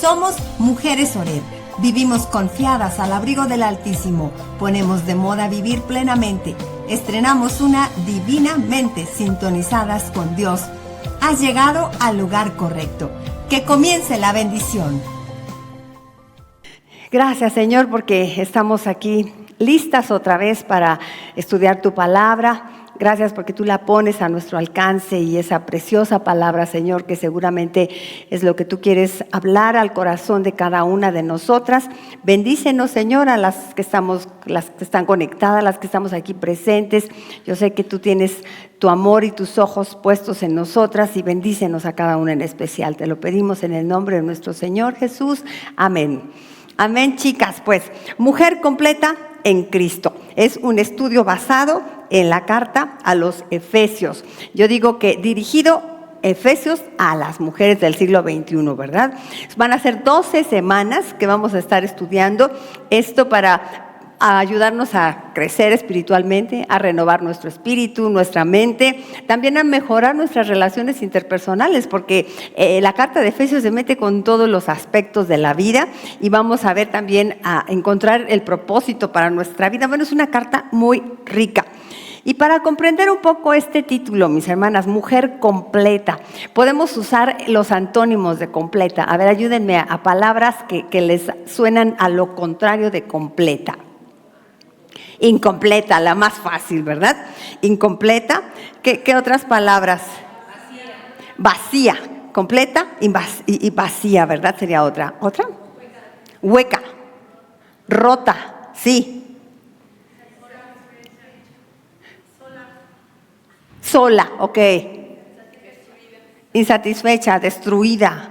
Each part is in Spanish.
Somos Mujeres Oreb. Vivimos confiadas al abrigo del Altísimo. Ponemos de moda vivir plenamente. Estrenamos una divinamente sintonizadas con Dios. Has llegado al lugar correcto. Que comience la bendición. Gracias, Señor, porque estamos aquí listas otra vez para estudiar tu palabra. Gracias porque tú la pones a nuestro alcance y esa preciosa palabra, Señor, que seguramente es lo que tú quieres hablar al corazón de cada una de nosotras. Bendícenos, Señor, a las que están conectadas, las que estamos aquí presentes. Yo sé que tú tienes tu amor y tus ojos puestos en nosotras y bendícenos a cada una en especial. Te lo pedimos en el nombre de nuestro Señor Jesús. Amén. Amén, chicas. Pues, mujer completa en Cristo. Es un estudio basado en la carta a los Efesios. Yo digo que dirigido Efesios a las mujeres del siglo XXI, ¿verdad? Van a ser 12 semanas que vamos a estar estudiando esto para ayudarnos a crecer espiritualmente, a renovar nuestro espíritu, nuestra mente, también a mejorar nuestras relaciones interpersonales, porque la carta de Efesios se mete con todos los aspectos de la vida y vamos a ver también a encontrar el propósito para nuestra vida. Bueno, es una carta muy rica. Y para comprender un poco este título, mis hermanas, mujer completa, podemos usar los antónimos de completa. A ver, ayúdenme a palabras que les suenan a lo contrario de completa. Incompleta, la más fácil, ¿verdad? Incompleta. ¿Qué otras palabras? Vacía. Completa y vacía, ¿verdad? Sería otra. ¿Otra? Hueca. Rota. Sí. Sola, ok. Insatisfecha, destruida.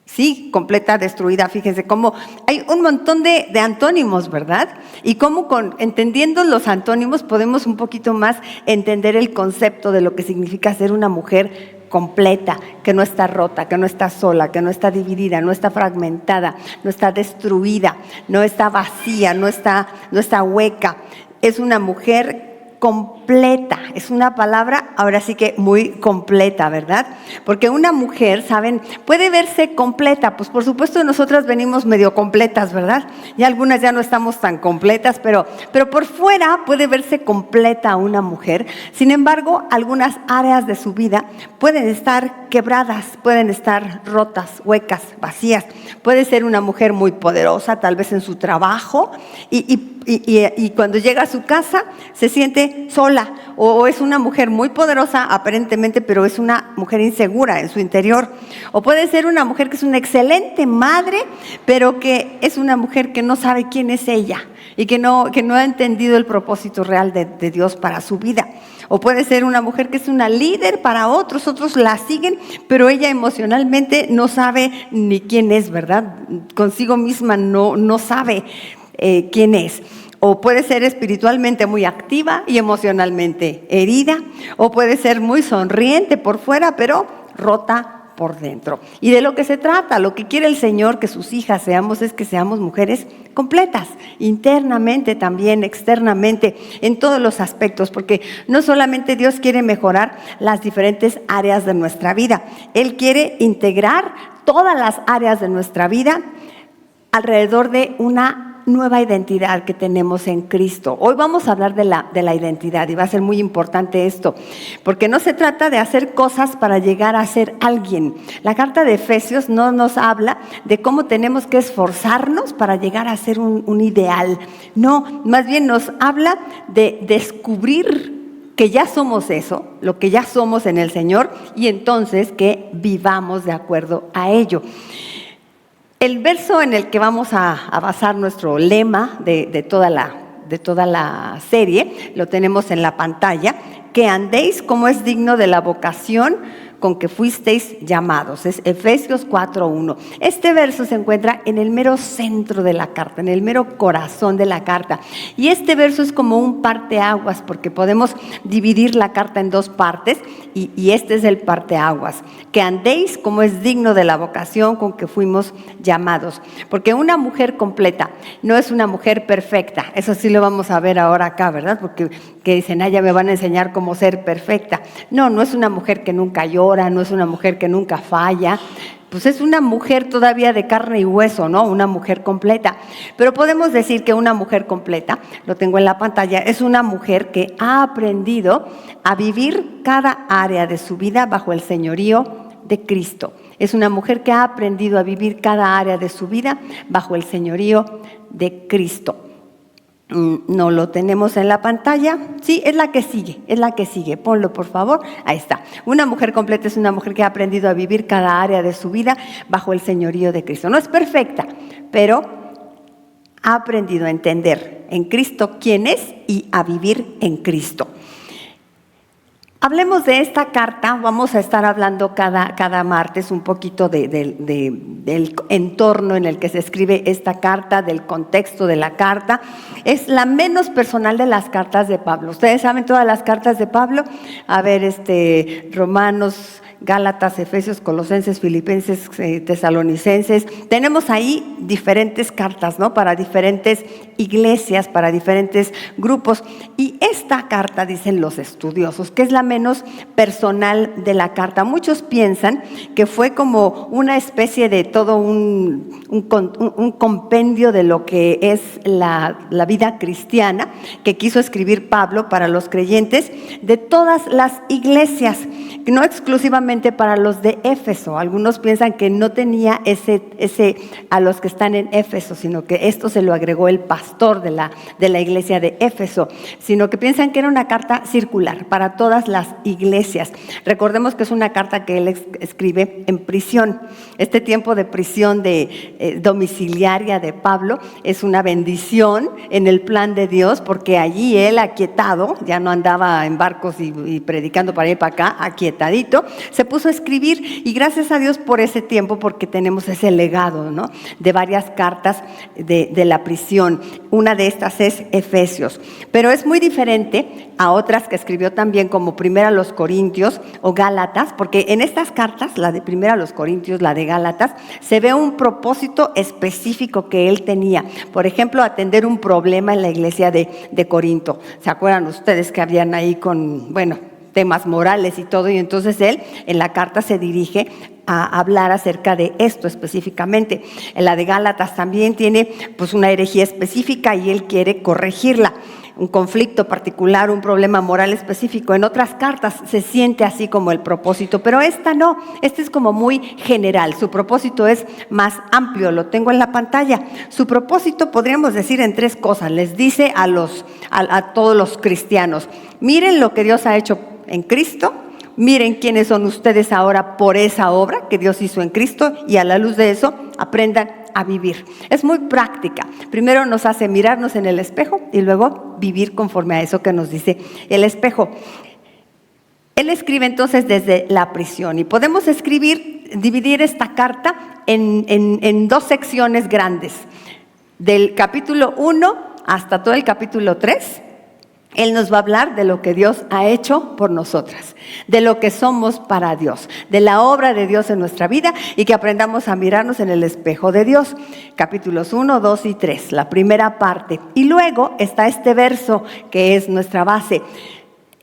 Sí, completa, destruida. Fíjense cómo hay un montón de antónimos, ¿verdad? Y cómo entendiendo los antónimos podemos un poquito más entender el concepto de lo que significa ser una mujer completa, que no está rota, que no está sola, que no está dividida, no está fragmentada, no está destruida, no está vacía, no está hueca. Es una mujer completa, es una palabra ahora sí que muy completa, ¿verdad? Porque una mujer, ¿saben? Puede verse completa, pues por supuesto nosotras venimos medio completas, ¿verdad? Y algunas ya no estamos tan completas, pero por fuera puede verse completa una mujer. Sin embargo, algunas áreas de su vida pueden estar quebradas, pueden estar rotas, huecas, vacías. Puede ser una mujer muy poderosa, tal vez en su trabajo, y cuando llega a su casa se siente sola, o es una mujer muy poderosa aparentemente, pero es una mujer insegura en su interior. O puede ser una mujer que es una excelente madre, pero que es una mujer que no sabe quién es ella y que no ha entendido el propósito real de Dios para su vida. O puede ser una mujer que es una líder para otros la siguen, pero ella emocionalmente no sabe ni quién es, ¿verdad? Consigo misma no sabe quién es. O puede ser espiritualmente muy activa y emocionalmente herida. O puede ser muy sonriente por fuera, pero rota por dentro. Y de lo que se trata, lo que quiere el Señor que sus hijas seamos, es que seamos mujeres completas, internamente también, externamente, en todos los aspectos, porque no solamente Dios quiere mejorar las diferentes áreas de nuestra vida, Él quiere integrar todas las áreas de nuestra vida alrededor de una nueva identidad que tenemos en Cristo. Hoy vamos a hablar de la identidad y va a ser muy importante esto, porque no se trata de hacer cosas para llegar a ser alguien. La carta de Efesios no nos habla de cómo tenemos que esforzarnos para llegar a ser un ideal. No, más bien nos habla de descubrir que ya somos eso, lo que ya somos en el Señor, y entonces que vivamos de acuerdo a ello. El verso en el que vamos a basar nuestro lema de toda la serie, lo tenemos en la pantalla, que andéis como es digno de la vocación con que fuisteis llamados. Es Efesios 4:1. Este verso se encuentra en el mero centro de la carta, en el mero corazón de la carta. Y este verso es como un parteaguas, porque podemos dividir la carta en dos partes, y este es el parteaguas. Que andéis como es digno de la vocación con que fuimos llamados. Porque una mujer completa no es una mujer perfecta. Eso sí lo vamos a ver ahora acá, ¿verdad? Porque que dicen, ya me van a enseñar cómo ser perfecta. No es una mujer que nunca llora, no es una mujer que nunca falla. pues es una mujer todavía de carne y hueso, ¿no? Una mujer completa. Pero podemos decir que una mujer completa, lo tengo en la pantalla, es una mujer que ha aprendido a vivir cada área de su vida bajo el señorío de Cristo. Es una mujer que ha aprendido a vivir cada área de su vida bajo el señorío de Cristo. No lo tenemos en la pantalla. Sí, es la que sigue. Ponlo, por favor. Ahí está. Una mujer completa es una mujer que ha aprendido a vivir cada área de su vida bajo el señorío de Cristo. No es perfecta, pero ha aprendido a entender en Cristo quién es y a vivir en Cristo. Hablemos de esta carta. Vamos a estar hablando cada martes un poquito del entorno en el que se escribe esta carta, del contexto de la carta. Es la menos personal de las cartas de Pablo. Ustedes saben todas las cartas de Pablo. A ver, Romanos, Gálatas, Efesios, Colosenses, Filipenses, Tesalonicenses. Tenemos ahí diferentes cartas, ¿no? Para diferentes iglesias, para diferentes grupos. Y esta carta, dicen los estudiosos, que es la menos personal de la carta. Muchos piensan que fue como una especie de todo un compendio de lo que es la vida cristiana que quiso escribir Pablo para los creyentes de todas las iglesias, no exclusivamente para los de Éfeso. Algunos piensan que no tenía ese a los que están en Éfeso, sino que esto se lo agregó el pastor de la iglesia de Éfeso, sino que piensan que era una carta circular para todas las iglesias. Recordemos que es una carta que él escribe en prisión. Este tiempo de prisión domiciliaria de Pablo es una bendición en el plan de Dios, porque allí él, aquietado, ya no andaba en barcos y predicando para allá y para acá, aquietadito, se puso a escribir, y gracias a Dios por ese tiempo, porque tenemos ese legado, ¿no? De varias cartas de la prisión. Una de estas es Efesios, pero es muy diferente a otras que escribió también, como Primera a los Corintios o Gálatas, porque en estas cartas, la de Primera a los Corintios, la de Gálatas, se ve un propósito específico que él tenía. Por ejemplo, atender un problema en la iglesia de Corinto. ¿Se acuerdan ustedes que habían ahí temas morales y todo? Y entonces él en la carta se dirige a hablar acerca de esto específicamente. En la de Gálatas también tiene pues una herejía específica y él quiere corregirla, un conflicto particular, un problema moral específico. En otras cartas se siente así como el propósito, pero esta no, esta es como muy general. Su propósito es más amplio, lo tengo en la pantalla. Su propósito, podríamos decir, en tres cosas. Les dice a todos los cristianos: miren lo que Dios ha hecho en Cristo, miren quiénes son ustedes ahora por esa obra que Dios hizo en Cristo, y a la luz de eso aprendan a vivir. Es muy práctica. Primero nos hace mirarnos en el espejo y luego vivir conforme a eso que nos dice el espejo. Él escribe entonces desde la prisión, y podemos dividir esta carta en dos secciones grandes. Del capítulo 1 hasta todo el capítulo 3, él nos va a hablar de lo que Dios ha hecho por nosotras, de lo que somos para Dios, de la obra de Dios en nuestra vida, y que aprendamos a mirarnos en el espejo de Dios. Capítulos 1, 2 y 3, la primera parte. Y luego está este verso que es nuestra base,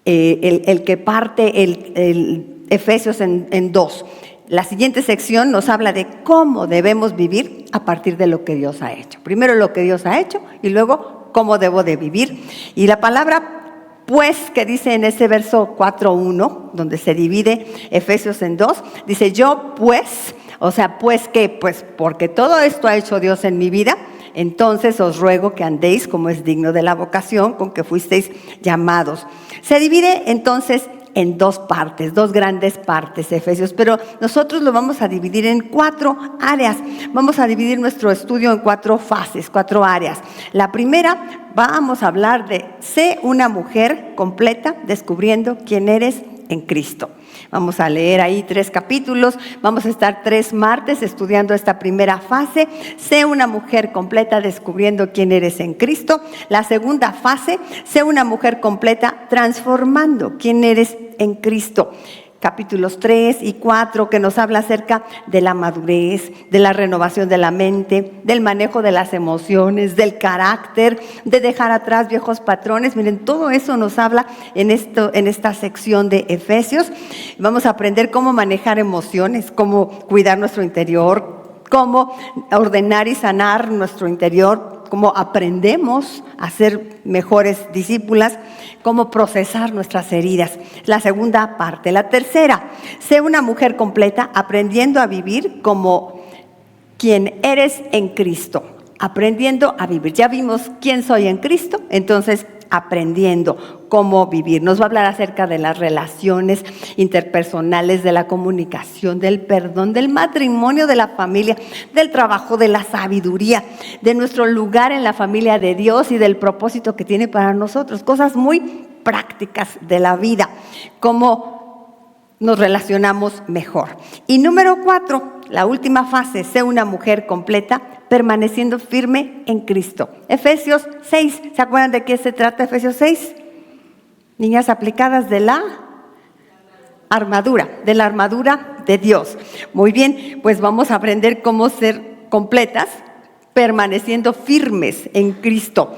el que parte el Efesios en dos. La siguiente sección nos habla de cómo debemos vivir a partir de lo que Dios ha hecho. Primero lo que Dios ha hecho y luego cómo debo de vivir. Y la palabra pues, que dice en ese verso 4:1, donde se divide Efesios en dos, dice: yo pues, o sea, pues ¿qué? Pues porque todo esto ha hecho Dios en mi vida, entonces os ruego que andéis como es digno de la vocación con que fuisteis llamados. Se divide entonces en dos partes, dos grandes partes, Efesios, pero nosotros lo vamos a dividir en 4 áreas. Vamos a dividir nuestro estudio en 4 fases, 4 áreas. La primera, vamos a hablar de sé una mujer completa descubriendo quién eres en Cristo. Vamos a leer ahí 3 capítulos, vamos a estar 3 martes estudiando esta primera fase. Sé una mujer completa descubriendo quién eres en Cristo. La segunda fase, sé una mujer completa transformando quién eres en Cristo. capítulos 3 y 4, que nos habla acerca de la madurez, de la renovación de la mente, del manejo de las emociones, del carácter, de dejar atrás viejos patrones. Miren, todo eso nos habla en esta sección de Efesios. Vamos a aprender cómo manejar emociones, cómo cuidar nuestro interior, cómo ordenar y sanar nuestro interior, cómo aprendemos a ser mejores discípulas, cómo procesar nuestras heridas. La segunda parte. La tercera, sé una mujer completa aprendiendo a vivir como quien eres en Cristo. Aprendiendo a vivir. Ya vimos quién soy en Cristo, entonces aprendiendo cómo vivir. Nos va a hablar acerca de las relaciones interpersonales, de la comunicación, del perdón, del matrimonio, de la familia, del trabajo, de la sabiduría, de nuestro lugar en la familia de Dios y del propósito que tiene para nosotros. Cosas muy prácticas de la vida, cómo nos relacionamos mejor. Y número 4, la última fase, sé una mujer completa, permaneciendo firme en Cristo. Efesios 6, ¿se acuerdan de qué se trata Efesios 6? Niñas, aplicadas de la armadura de Dios. Muy bien, pues vamos a aprender cómo ser completas, permaneciendo firmes en Cristo,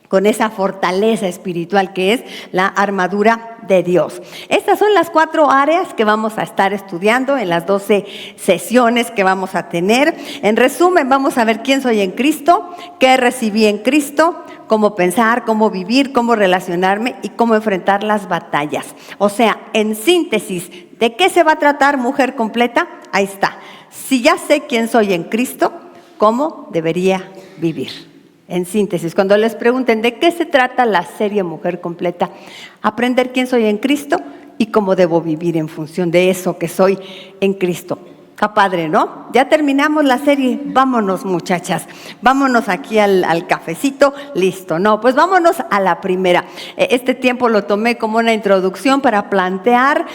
con esa fortaleza espiritual que es la armadura de Dios. Estas son las 4 áreas que vamos a estar estudiando en las 12 sesiones que vamos a tener. En resumen, vamos a ver quién soy en Cristo, qué recibí en Cristo, cómo pensar, cómo vivir, cómo relacionarme y cómo enfrentar las batallas. O sea, en síntesis, ¿de qué se va a tratar Mujer Completa? Ahí está. Si ya sé quién soy en Cristo, ¿cómo debería vivir? En síntesis, cuando les pregunten de qué se trata la serie Mujer Completa, aprender quién soy en Cristo y cómo debo vivir en función de eso que soy en Cristo. Está padre, ¿no? Ya terminamos la serie, vámonos muchachas, vámonos aquí al cafecito, listo, no, pues vámonos a la primera. Este tiempo lo tomé como una introducción para plantear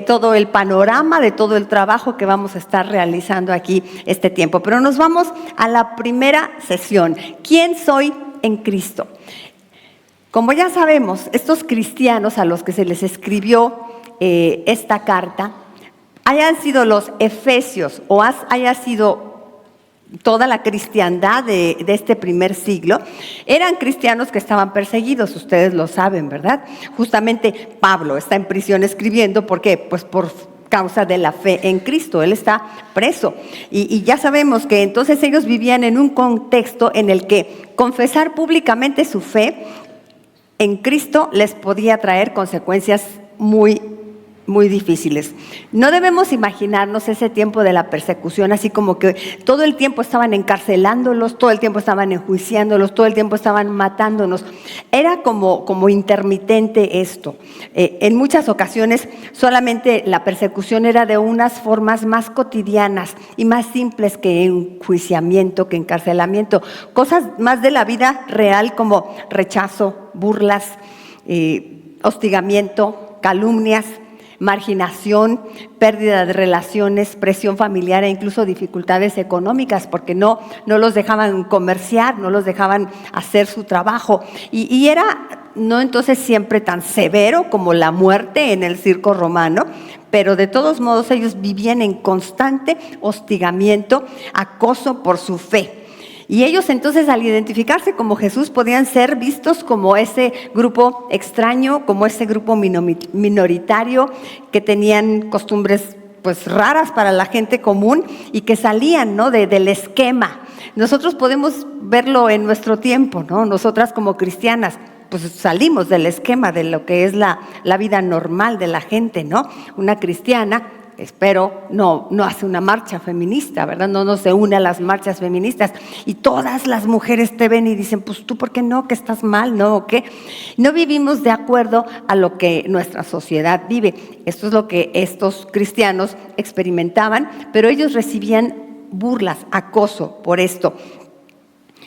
todo el panorama de todo el trabajo que vamos a estar realizando aquí este tiempo, pero nos vamos a la primera sesión. ¿Quién soy en Cristo? Como ya sabemos, estos cristianos a los que se les escribió esta carta, hayan sido los efesios o haya sido toda la cristiandad de este primer siglo, eran cristianos que estaban perseguidos, ustedes lo saben, ¿verdad? Justamente Pablo está en prisión escribiendo, ¿por qué? Pues por causa de la fe en Cristo, él está preso. Y ya sabemos que entonces ellos vivían en un contexto en el que confesar públicamente su fe en Cristo les podía traer consecuencias muy difíciles. No debemos imaginarnos ese tiempo de la persecución, así como que todo el tiempo estaban encarcelándolos, todo el tiempo estaban enjuiciándolos, todo el tiempo estaban matándonos. Era como intermitente esto. En muchas ocasiones solamente la persecución era de unas formas más cotidianas y más simples que enjuiciamiento, que encarcelamiento. Cosas más de la vida real como rechazo, burlas, hostigamiento, calumnias, marginación, pérdida de relaciones, presión familiar e incluso dificultades económicas porque no los dejaban comerciar, no los dejaban hacer su trabajo. Y era no entonces siempre tan severo como la muerte en el circo romano, pero de todos modos ellos vivían en constante hostigamiento, acoso por su fe. Y ellos entonces al identificarse como Jesús podían ser vistos como ese grupo extraño, como ese grupo minoritario que tenían costumbres pues raras para la gente común y que salían, ¿no? del esquema. Nosotros podemos verlo en nuestro tiempo, ¿no? Nosotras como cristianas pues salimos del esquema de lo que es la vida normal de la gente, ¿no? Una cristiana, espero, no hace una marcha feminista, ¿verdad? No se une a las marchas feministas y todas las mujeres te ven y dicen, pues tú, ¿por qué no? Que estás mal, ¿no? ¿O qué? No vivimos de acuerdo a lo que nuestra sociedad vive. Esto es lo que estos cristianos experimentaban, pero ellos recibían burlas, acoso por esto.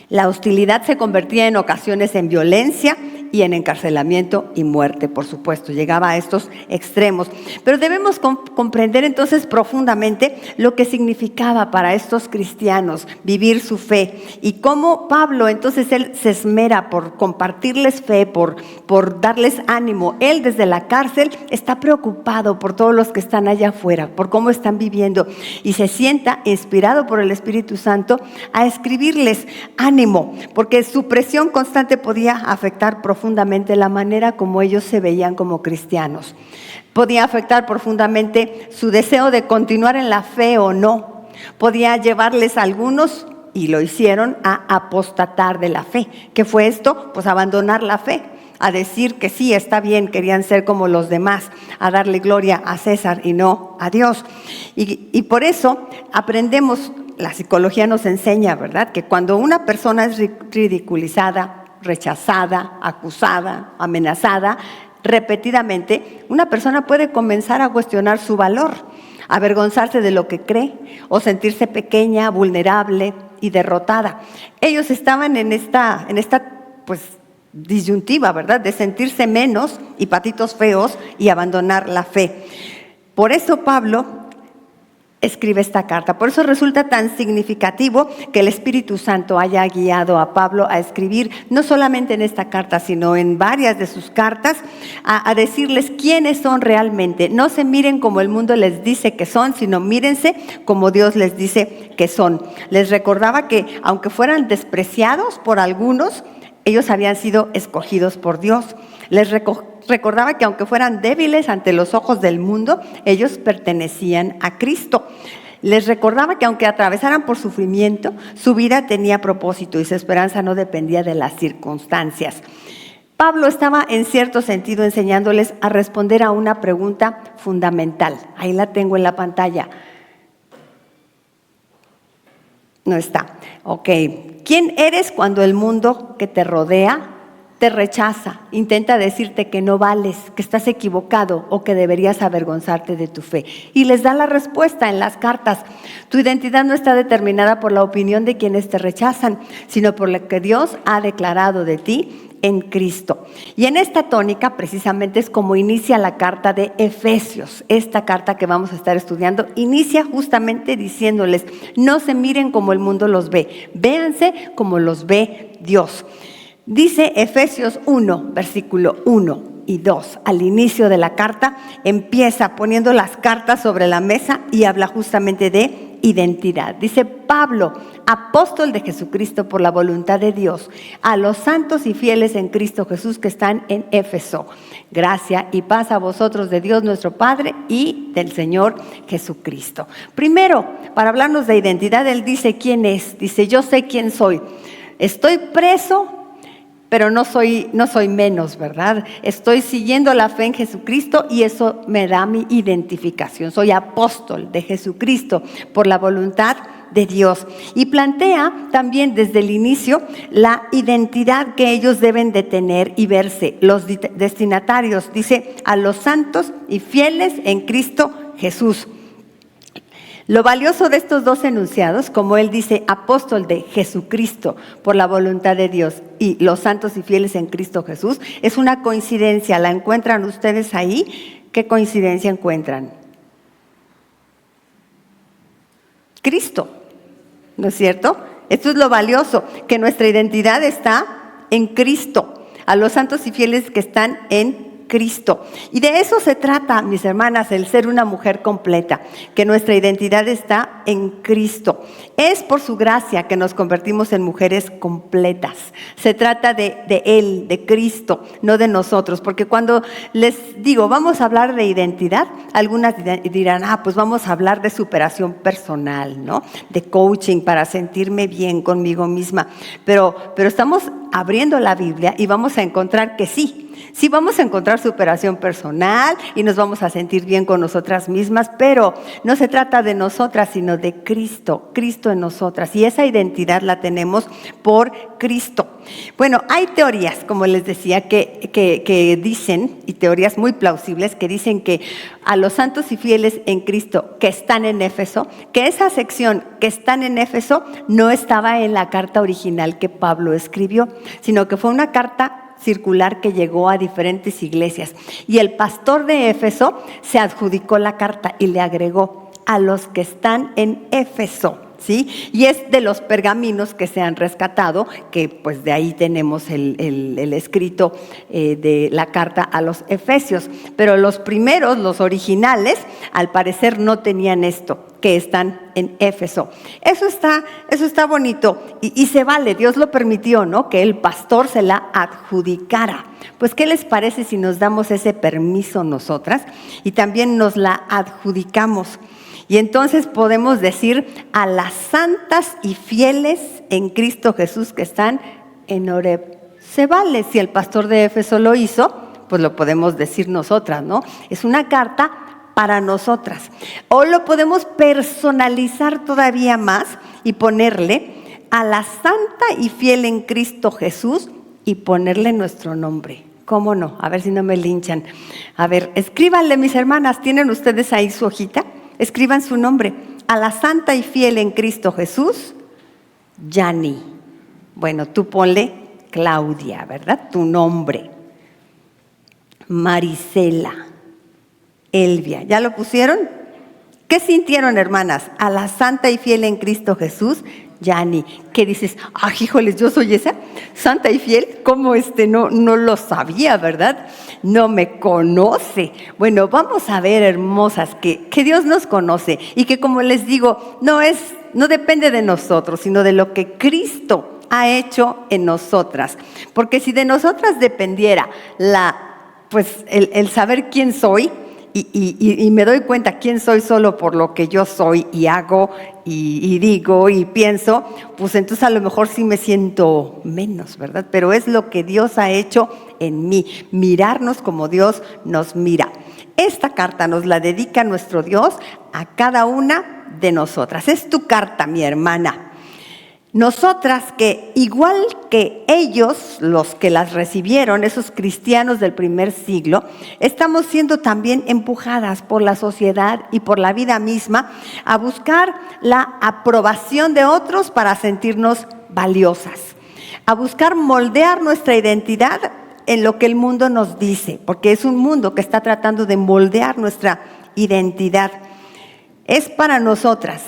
La hostilidad se convertía en ocasiones en violencia y en encarcelamiento y muerte, por supuesto. Llegaba a estos extremos. Pero debemos comprender entonces profundamente lo que significaba para estos cristianos vivir su fe y cómo Pablo, entonces él se esmera por compartirles fe, por darles ánimo. Él desde la cárcel está preocupado por todos los que están allá afuera, por cómo están viviendo, y se sienta inspirado por el Espíritu Santo a escribirles ánimo, porque su presión constante podía afectar profundamente la manera como ellos se veían como cristianos. Podía afectar profundamente su deseo de continuar en la fe o no. Podía llevarles a algunos, y lo hicieron, a apostatar de la fe. ¿Qué fue esto? Pues abandonar la fe, a decir que sí, está bien, querían ser como los demás, a darle gloria a César y no a Dios. Y por eso aprendemos, la psicología nos enseña, ¿verdad?, que cuando una persona es ridiculizada, rechazada, acusada, amenazada repetidamente, una persona puede comenzar a cuestionar su valor, avergonzarse de lo que cree o sentirse pequeña, vulnerable y derrotada. Ellos estaban en esta pues disyuntiva, ¿verdad?, de sentirse menos y patitos feos y abandonar la fe. Por eso Pablo escribe esta carta. Por eso resulta tan significativo que el Espíritu Santo haya guiado a Pablo a escribir, no solamente en esta carta, sino en varias de sus cartas, a decirles quiénes son realmente. No se miren como el mundo les dice que son, sino mírense como Dios les dice que son. Les recordaba que aunque fueran despreciados por algunos, ellos habían sido escogidos por Dios. Les recordaba que aunque fueran débiles ante los ojos del mundo, ellos pertenecían a Cristo. Les recordaba que aunque atravesaran por sufrimiento, su vida tenía propósito y su esperanza no dependía de las circunstancias. Pablo estaba en cierto sentido enseñándoles a responder a una pregunta fundamental. Ahí la tengo en la pantalla. No está. Ok. ¿Quién eres cuando el mundo que te rodea te rechaza, intenta decirte que no vales, que estás equivocado o que deberías avergonzarte de tu fe? Y les da la respuesta en las cartas. Tu identidad no está determinada por la opinión de quienes te rechazan, sino por lo que Dios ha declarado de ti en Cristo. Y en esta tónica precisamente es como inicia la carta de Efesios. Esta carta que vamos a estar estudiando inicia justamente diciéndoles: no se miren como el mundo los ve, véanse como los ve Dios. Dice Efesios 1, versículo 1 y 2, al inicio de la carta, empieza poniendo las cartas sobre la mesa y habla justamente de identidad. Dice: Pablo, apóstol de Jesucristo por la voluntad de Dios, a los santos y fieles en Cristo Jesús que están en Éfeso. Gracia y paz a vosotros de Dios nuestro Padre y del Señor Jesucristo. Primero, para hablarnos de identidad, él dice quién es. Dice: yo sé quién soy. Estoy preso, pero no soy menos, ¿verdad? Estoy siguiendo la fe en Jesucristo y eso me da mi identificación. Soy apóstol de Jesucristo por la voluntad de Dios. Y plantea también desde el inicio la identidad que ellos deben de tener y verse. Los destinatarios, dice: a los santos y fieles en Cristo Jesús. Lo valioso de estos dos enunciados, como él dice, apóstol de Jesucristo por la voluntad de Dios y los santos y fieles en Cristo Jesús, es una coincidencia. ¿La encuentran ustedes ahí? ¿Qué coincidencia encuentran? Cristo, ¿no es cierto? Esto es lo valioso, que nuestra identidad está en Cristo, a los santos y fieles que están en Cristo. Y de eso se trata, mis hermanas, el ser una mujer completa, que nuestra identidad está en Cristo. Es por su gracia que nos convertimos en mujeres completas. Se trata de Él, de Cristo, no de nosotros, porque cuando les digo, vamos a hablar de identidad, algunas dirán, pues vamos a hablar de superación personal, ¿no? De coaching para sentirme bien conmigo misma. Pero estamos abriendo la Biblia y vamos a encontrar que sí vamos a encontrar superación personal y nos vamos a sentir bien con nosotras mismas, pero no se trata de nosotras, sino de Cristo, Cristo en nosotras, y esa identidad la tenemos por Cristo. Bueno, hay teorías, como les decía, que dicen, y teorías muy plausibles, que dicen que a los santos y fieles en Cristo que están en Éfeso, que esa sección que están en Éfeso no estaba en la carta original que Pablo escribió, sino que fue una carta circular que llegó a diferentes iglesias. Y el pastor de Éfeso se adjudicó la carta y le agregó: a los que están en Éfeso. ¿Sí? Y es de los pergaminos que se han rescatado, que pues de ahí tenemos el escrito de la carta a los Efesios. Pero los primeros, los originales, al parecer no tenían esto, que están en Éfeso. Eso está bonito y se vale, Dios lo permitió, ¿no? Que el pastor se la adjudicara. Pues, ¿qué les parece si nos damos ese permiso nosotras y también nos la adjudicamos? Y entonces podemos decir: a las santas y fieles en Cristo Jesús que están en Oreb. Se vale, si el pastor de Éfeso lo hizo, pues lo podemos decir nosotras, ¿no? Es una carta para nosotras. O lo podemos personalizar todavía más y ponerle: a la santa y fiel en Cristo Jesús, y ponerle nuestro nombre. ¿Cómo no? A ver si no me linchan. A ver, escríbanle, mis hermanas, ¿tienen ustedes ahí su hojita? Escriban su nombre: a la santa y fiel en Cristo Jesús, Yani. Bueno, tú ponle Claudia, ¿verdad? Tu nombre. Marisela, Elvia. ¿Ya lo pusieron? ¿Qué sintieron, hermanas? A la santa y fiel en Cristo Jesús, Yani. ¿Qué dices? ¡Ah, híjoles, yo soy esa santa y fiel! ¿Cómo no lo sabía, verdad? No me conoce. Bueno, vamos a ver, hermosas, que Dios nos conoce y que, como les digo, no depende de nosotros, sino de lo que Cristo ha hecho en nosotras. Porque si de nosotras dependiera el saber quién soy, y me doy cuenta quién soy solo por lo que yo soy y hago y digo y pienso, pues entonces a lo mejor sí me siento menos, ¿verdad? Pero es lo que Dios ha hecho en mí, mirarnos como Dios nos mira. Esta carta nos la dedica nuestro Dios a cada una de nosotras. Es tu carta, mi hermana. Nosotras, que igual que ellos, los que las recibieron, esos cristianos del primer siglo, estamos siendo también empujadas por la sociedad y por la vida misma a buscar la aprobación de otros para sentirnos valiosas, a buscar moldear nuestra identidad en lo que el mundo nos dice, porque es un mundo que está tratando de moldear nuestra identidad. Es para nosotras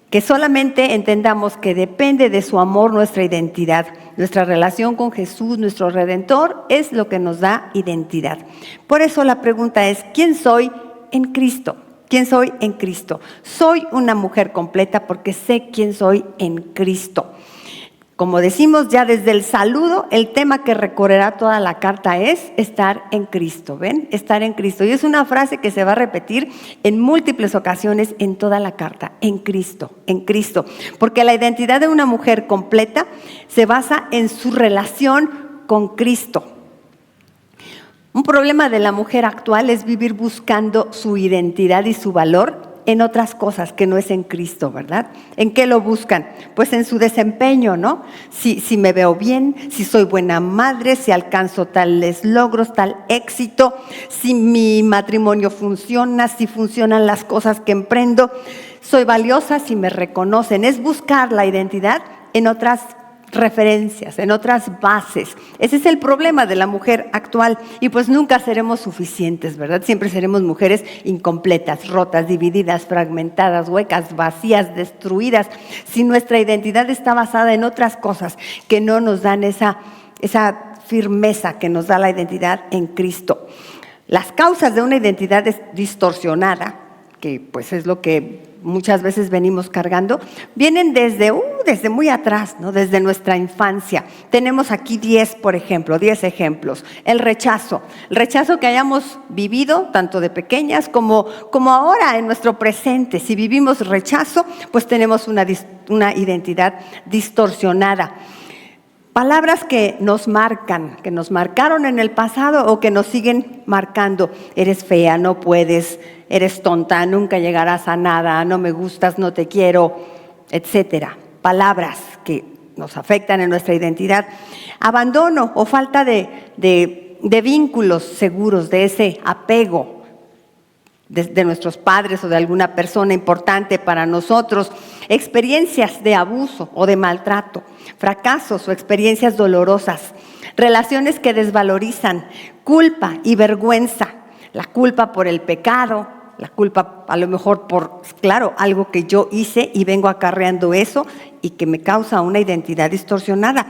que solamente entendamos que depende de su amor nuestra identidad. Nuestra relación con Jesús, nuestro Redentor, es lo que nos da identidad. Por eso la pregunta es: ¿quién soy en Cristo? ¿Quién soy en Cristo? Soy una mujer completa porque sé quién soy en Cristo. Como decimos ya desde el saludo, el tema que recorrerá toda la carta es estar en Cristo, ¿ven? Estar en Cristo. Y es una frase que se va a repetir en múltiples ocasiones en toda la carta: en Cristo, en Cristo. Porque la identidad de una mujer completa se basa en su relación con Cristo. Un problema de la mujer actual es vivir buscando su identidad y su valor en otras cosas que no es en Cristo, ¿verdad? ¿En qué lo buscan? Pues en su desempeño, ¿no? Si me veo bien, si soy buena madre, si alcanzo tales logros, tal éxito, si mi matrimonio funciona, si funcionan las cosas que emprendo, soy valiosa si me reconocen. Es buscar la identidad en otras referencias, en otras bases. Ese es el problema de la mujer actual y pues nunca seremos suficientes, ¿verdad? Siempre seremos mujeres incompletas, rotas, divididas, fragmentadas, huecas, vacías, destruidas, si nuestra identidad está basada en otras cosas que no nos dan esa firmeza que nos da la identidad en Cristo. Las causas de una identidad distorsionada, que pues es lo que muchas veces venimos cargando, vienen desde muy atrás, ¿no? Desde nuestra infancia. Tenemos aquí 10 ejemplos. El rechazo que hayamos vivido tanto de pequeñas como ahora en nuestro presente. Si vivimos rechazo, pues tenemos una identidad distorsionada. Palabras que nos marcan, que nos marcaron en el pasado o que nos siguen marcando. Eres fea, no puedes, eres tonta, nunca llegarás a nada, no me gustas, no te quiero, etcétera. Palabras que nos afectan en nuestra identidad. Abandono o falta de vínculos seguros, de ese apego de nuestros padres o de alguna persona importante para nosotros. Experiencias de abuso o de maltrato, fracasos o experiencias dolorosas, Relaciones que desvalorizan, culpa y vergüenza. La culpa por el pecado, la culpa a lo mejor por, claro, algo que yo hice y vengo acarreando eso y que me causa una identidad distorsionada.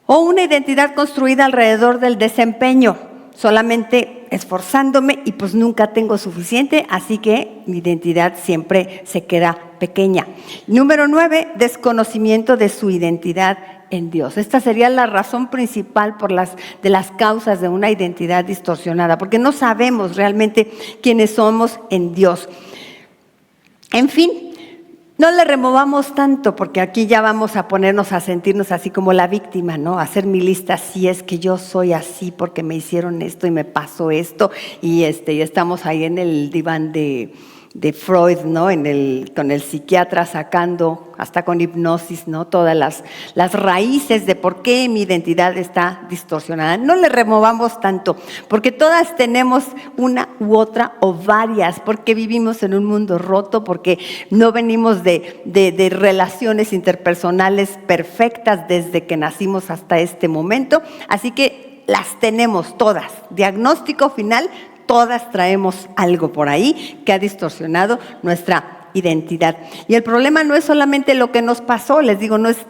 O una identidad construida alrededor del desempeño, solamente esforzándome y pues nunca tengo suficiente, así que mi identidad siempre se queda pequeña. Número 9, desconocimiento de su identidad en Dios. Esta sería la razón principal de las causas de una identidad distorsionada, porque no sabemos realmente quiénes somos en Dios. En fin, no le removamos tanto, porque aquí ya vamos a ponernos a sentirnos así como la víctima, ¿no? A hacer mi lista, si es que yo soy así porque me hicieron esto y me pasó esto, y estamos ahí en el diván de Freud, ¿no? Con el psiquiatra sacando, hasta con hipnosis, ¿no? Todas las raíces de por qué mi identidad está distorsionada. No le removamos tanto, porque todas tenemos una u otra o varias, porque vivimos en un mundo roto, porque no venimos de relaciones interpersonales perfectas desde que nacimos hasta este momento, así que las tenemos todas. Diagnóstico final: todas traemos algo por ahí que ha distorsionado nuestra identidad. Y el problema no es solamente lo que nos pasó, les digo, no es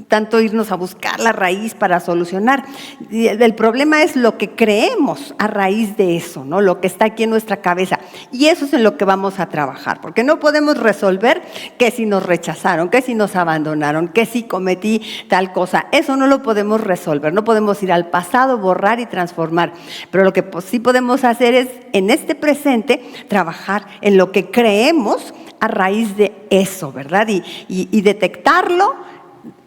tanto irnos a buscar la raíz para solucionar. El problema es lo que creemos a raíz de eso, ¿no? Lo que está aquí en nuestra cabeza. Y eso es en lo que vamos a trabajar, porque no podemos resolver que si nos rechazaron, que si nos abandonaron, que si cometí tal cosa. Eso no lo podemos resolver. No podemos ir al pasado, borrar y transformar. Pero lo que sí podemos hacer es, en este presente, trabajar en lo que creemos a raíz de eso, ¿verdad? Y detectarlo.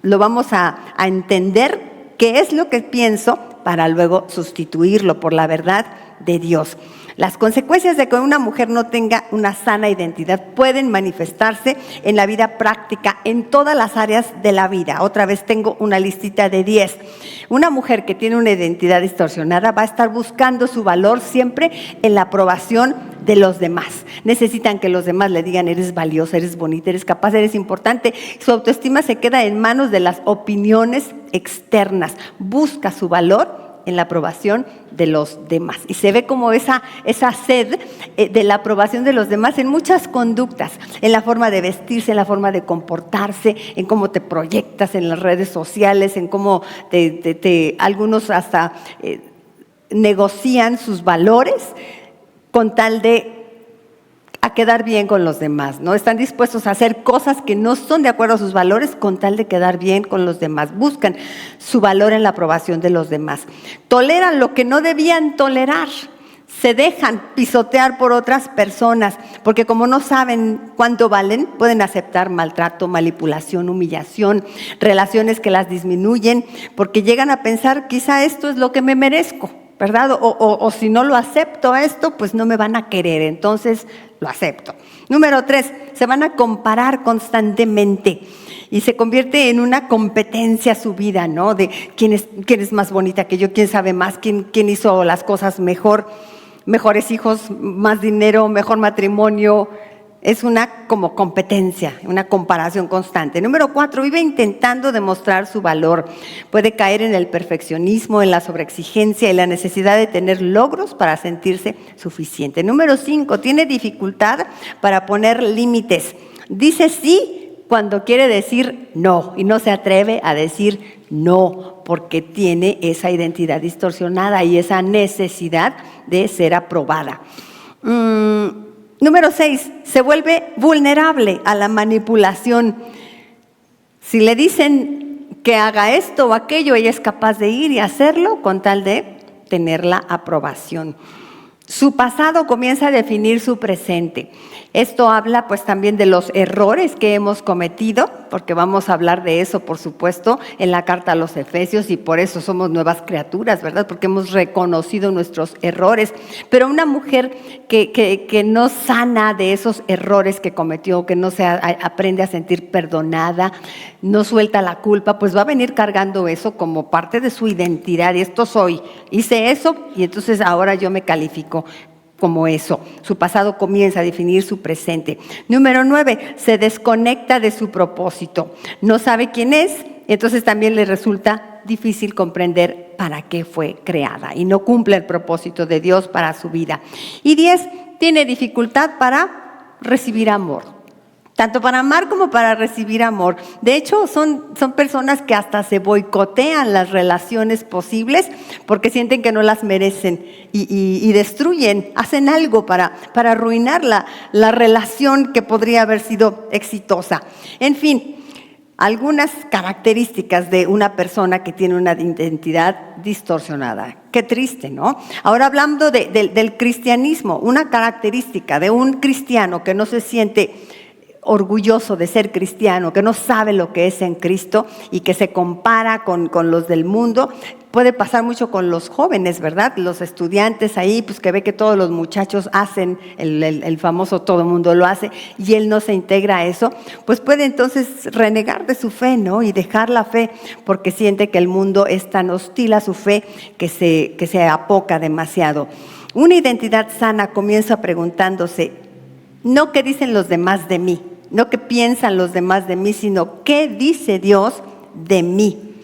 Lo vamos a entender qué es lo que pienso para luego sustituirlo por la verdad de Dios. Las consecuencias de que una mujer no tenga una sana identidad pueden manifestarse en la vida práctica, en todas las áreas de la vida. Otra vez tengo una listita de 10. Una mujer que tiene una identidad distorsionada va a estar buscando su valor siempre en la aprobación de los demás. Necesitan que los demás le digan: eres valiosa, eres bonita, eres capaz, eres importante. Su autoestima se queda en manos de las opiniones externas. Busca su valor en la aprobación de los demás. Y se ve como esa sed de la aprobación de los demás en muchas conductas, en la forma de vestirse, en la forma de comportarse, en cómo te proyectas en las redes sociales, en cómo algunos hasta negocian sus valores con tal de a quedar bien con los demás, ¿no? Están dispuestos a hacer cosas que no son de acuerdo a sus valores con tal de quedar bien con los demás. Buscan su valor en la aprobación de los demás. Toleran lo que no debían tolerar. Se dejan pisotear por otras personas, porque como no saben cuánto valen, pueden aceptar maltrato, manipulación, humillación, relaciones que las disminuyen, porque llegan a pensar: quizá esto es lo que me merezco, ¿verdad? O si no lo acepto esto, pues no me van a querer, entonces lo acepto. Número 3, se van a comparar constantemente y se convierte en una competencia su vida, ¿no? De quién es más bonita que yo, quién sabe más, quién hizo las cosas mejor, mejores hijos, más dinero, mejor matrimonio. Es una como competencia, una comparación constante. Número 4, vive intentando demostrar su valor. Puede caer en el perfeccionismo, en la sobreexigencia y la necesidad de tener logros para sentirse suficiente. Número 5, tiene dificultad para poner límites. Dice sí cuando quiere decir no y no se atreve a decir no porque tiene esa identidad distorsionada y esa necesidad de ser aprobada. Número 6, se vuelve vulnerable a la manipulación. Si le dicen que haga esto o aquello, ella es capaz de ir y hacerlo con tal de tener la aprobación. Su pasado comienza a definir su presente. Esto habla pues también de los errores que hemos cometido, porque vamos a hablar de eso, por supuesto, en la carta a los Efesios, y por eso somos nuevas criaturas, ¿verdad? Porque hemos reconocido nuestros errores. Pero una mujer que no sana de esos errores que cometió, que no se aprende a sentir perdonada, no suelta la culpa, pues va a venir cargando eso como parte de su identidad. Y esto soy, hice eso y entonces ahora yo me califico como eso. Su pasado comienza a definir su presente. Número 9, se desconecta de su propósito. No sabe quién es, entonces también le resulta difícil comprender para qué fue creada y no cumple el propósito de Dios para su vida. Y 10, tiene dificultad para recibir amor. Tanto para amar como para recibir amor. De hecho, son personas que hasta se boicotean las relaciones posibles porque sienten que no las merecen y destruyen, hacen algo para arruinar la relación que podría haber sido exitosa. En fin, algunas características de una persona que tiene una identidad distorsionada. Qué triste, ¿no? Ahora hablando del cristianismo, una característica de un cristiano que no se siente orgulloso de ser cristiano, que no sabe lo que es en Cristo y que se compara con los del mundo. Puede pasar mucho con los jóvenes, ¿verdad? Los estudiantes ahí, pues que ve que todos los muchachos hacen el famoso todo mundo lo hace y él no se integra a eso, pues puede entonces renegar de su fe, ¿no? Y dejar la fe porque siente que el mundo es tan hostil a su fe que se apoca demasiado. Una identidad sana comienza preguntándose, no qué dicen los demás de mí, no qué piensan los demás de mí, sino qué dice Dios de mí.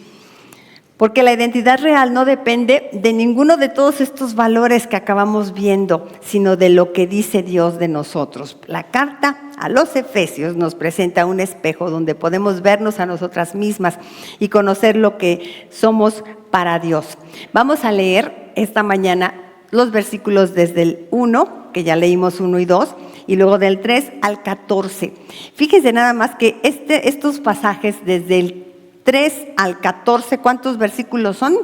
Porque la identidad real no depende de ninguno de todos estos valores que acabamos viendo, sino de lo que dice Dios de nosotros. La carta a los Efesios nos presenta un espejo donde podemos vernos a nosotras mismas y conocer lo que somos para Dios. Vamos a leer esta mañana los versículos desde el 1, que ya leímos 1 y 2, y luego del 3 al 14. Fíjense nada más que estos pasajes desde el 3 al 14, ¿cuántos versículos son?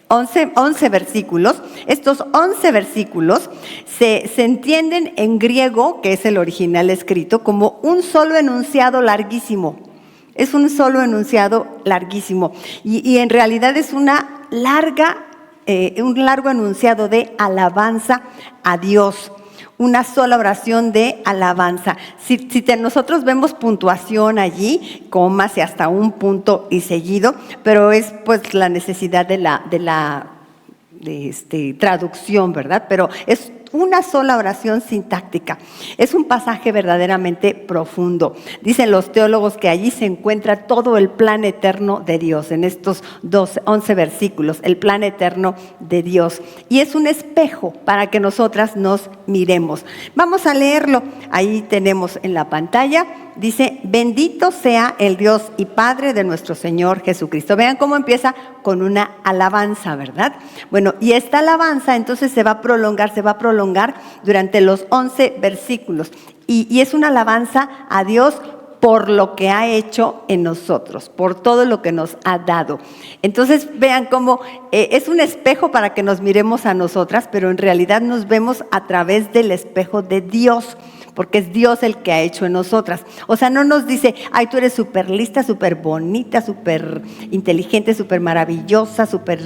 11 versículos. Estos 11 versículos se entienden en griego, que es el original escrito, como un solo enunciado larguísimo. Es un solo enunciado larguísimo. Y en realidad es un largo enunciado de alabanza a Dios. Una sola oración de alabanza. Si nosotros vemos puntuación allí, comas y hasta un punto y seguido, pero es pues la necesidad de la traducción, ¿verdad? Pero es una sola oración sintáctica. Es un pasaje verdaderamente profundo. Dicen los teólogos que allí se encuentra todo el plan eterno de Dios, en estos 11 versículos, el plan eterno de Dios. Y es un espejo para que nosotras nos miremos. Vamos a leerlo. Ahí tenemos en la pantalla. Dice, bendito sea el Dios y Padre de nuestro Señor Jesucristo. Vean cómo empieza con una alabanza, ¿verdad? Bueno, y esta alabanza entonces se va a prolongar durante los 11 versículos. Y es una alabanza a Dios por lo que ha hecho en nosotros, por todo lo que nos ha dado. Entonces vean cómo es un espejo para que nos miremos a nosotras, pero en realidad nos vemos a través del espejo de Dios, porque es Dios el que ha hecho en nosotras. O sea, no nos dice, ay, tú eres súper lista, súper bonita, súper inteligente, súper maravillosa, súper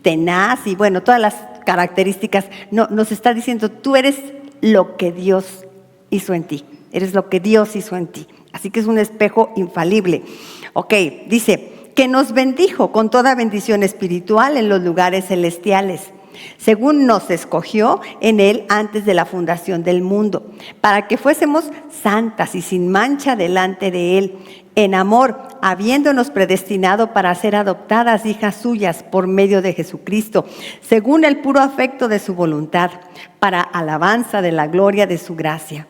tenaz y bueno, todas las características. No, nos está diciendo, tú eres lo que Dios hizo en ti. Eres lo que Dios hizo en ti. Así que es un espejo infalible. Ok, dice, que nos bendijo con toda bendición espiritual en los lugares celestiales, según nos escogió en Él antes de la fundación del mundo, para que fuésemos santas y sin mancha delante de Él, en amor, habiéndonos predestinado para ser adoptadas hijas suyas por medio de Jesucristo, según el puro afecto de su voluntad, para alabanza de la gloria de su gracia,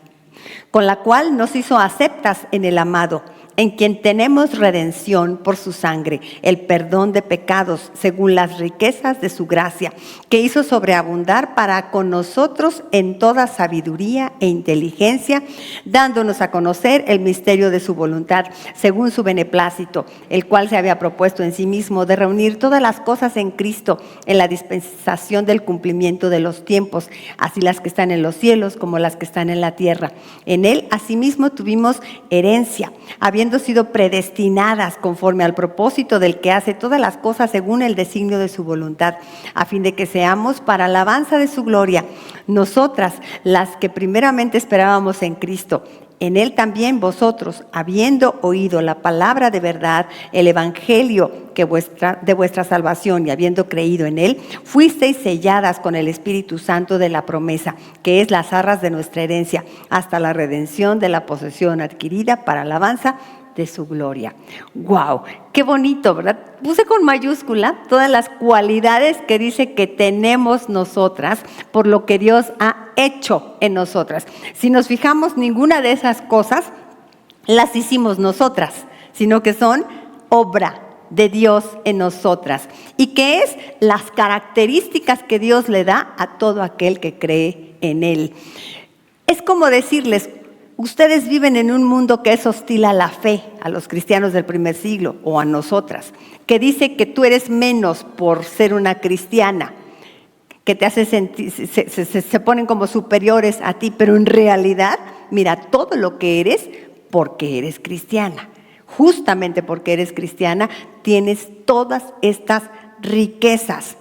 con la cual nos hizo aceptas en el amado, en quien tenemos redención por su sangre, el perdón de pecados, según las riquezas de su gracia, que hizo sobreabundar para con nosotros en toda sabiduría e inteligencia, dándonos a conocer el misterio de su voluntad, según su beneplácito, el cual se había propuesto en sí mismo de reunir todas las cosas en Cristo, en la dispensación del cumplimiento de los tiempos, así las que están en los cielos como las que están en la tierra. En Él, asimismo, tuvimos herencia, habiendo sido predestinadas conforme al propósito del que hace todas las cosas según el designio de su voluntad, a fin de que seamos para alabanza de su gloria, nosotras las que primeramente esperábamos en Cristo. En Él también vosotros, habiendo oído la palabra de verdad, el evangelio de vuestra salvación, y habiendo creído en Él, fuisteis selladas con el Espíritu Santo de la promesa, que es las arras de nuestra herencia, hasta la redención de la posesión adquirida para alabanza de su gloria. ¡Wow! ¡Qué bonito!, ¿verdad? Puse con mayúscula todas las cualidades que dice que tenemos nosotras por lo que Dios ha hecho en nosotras. Si nos fijamos, ninguna de esas cosas las hicimos nosotras, sino que son obra de Dios en nosotras. ¿Y qué es? Las características que Dios le da a todo aquel que cree en Él. Es como decirles, ustedes viven en un mundo que es hostil a la fe, a los cristianos del primer siglo o a nosotras, que dice que tú eres menos por ser una cristiana, que te hace sentir, se ponen como superiores a ti, pero en realidad, mira, todo lo que eres porque eres cristiana. Justamente porque eres cristiana, tienes todas estas riquezas.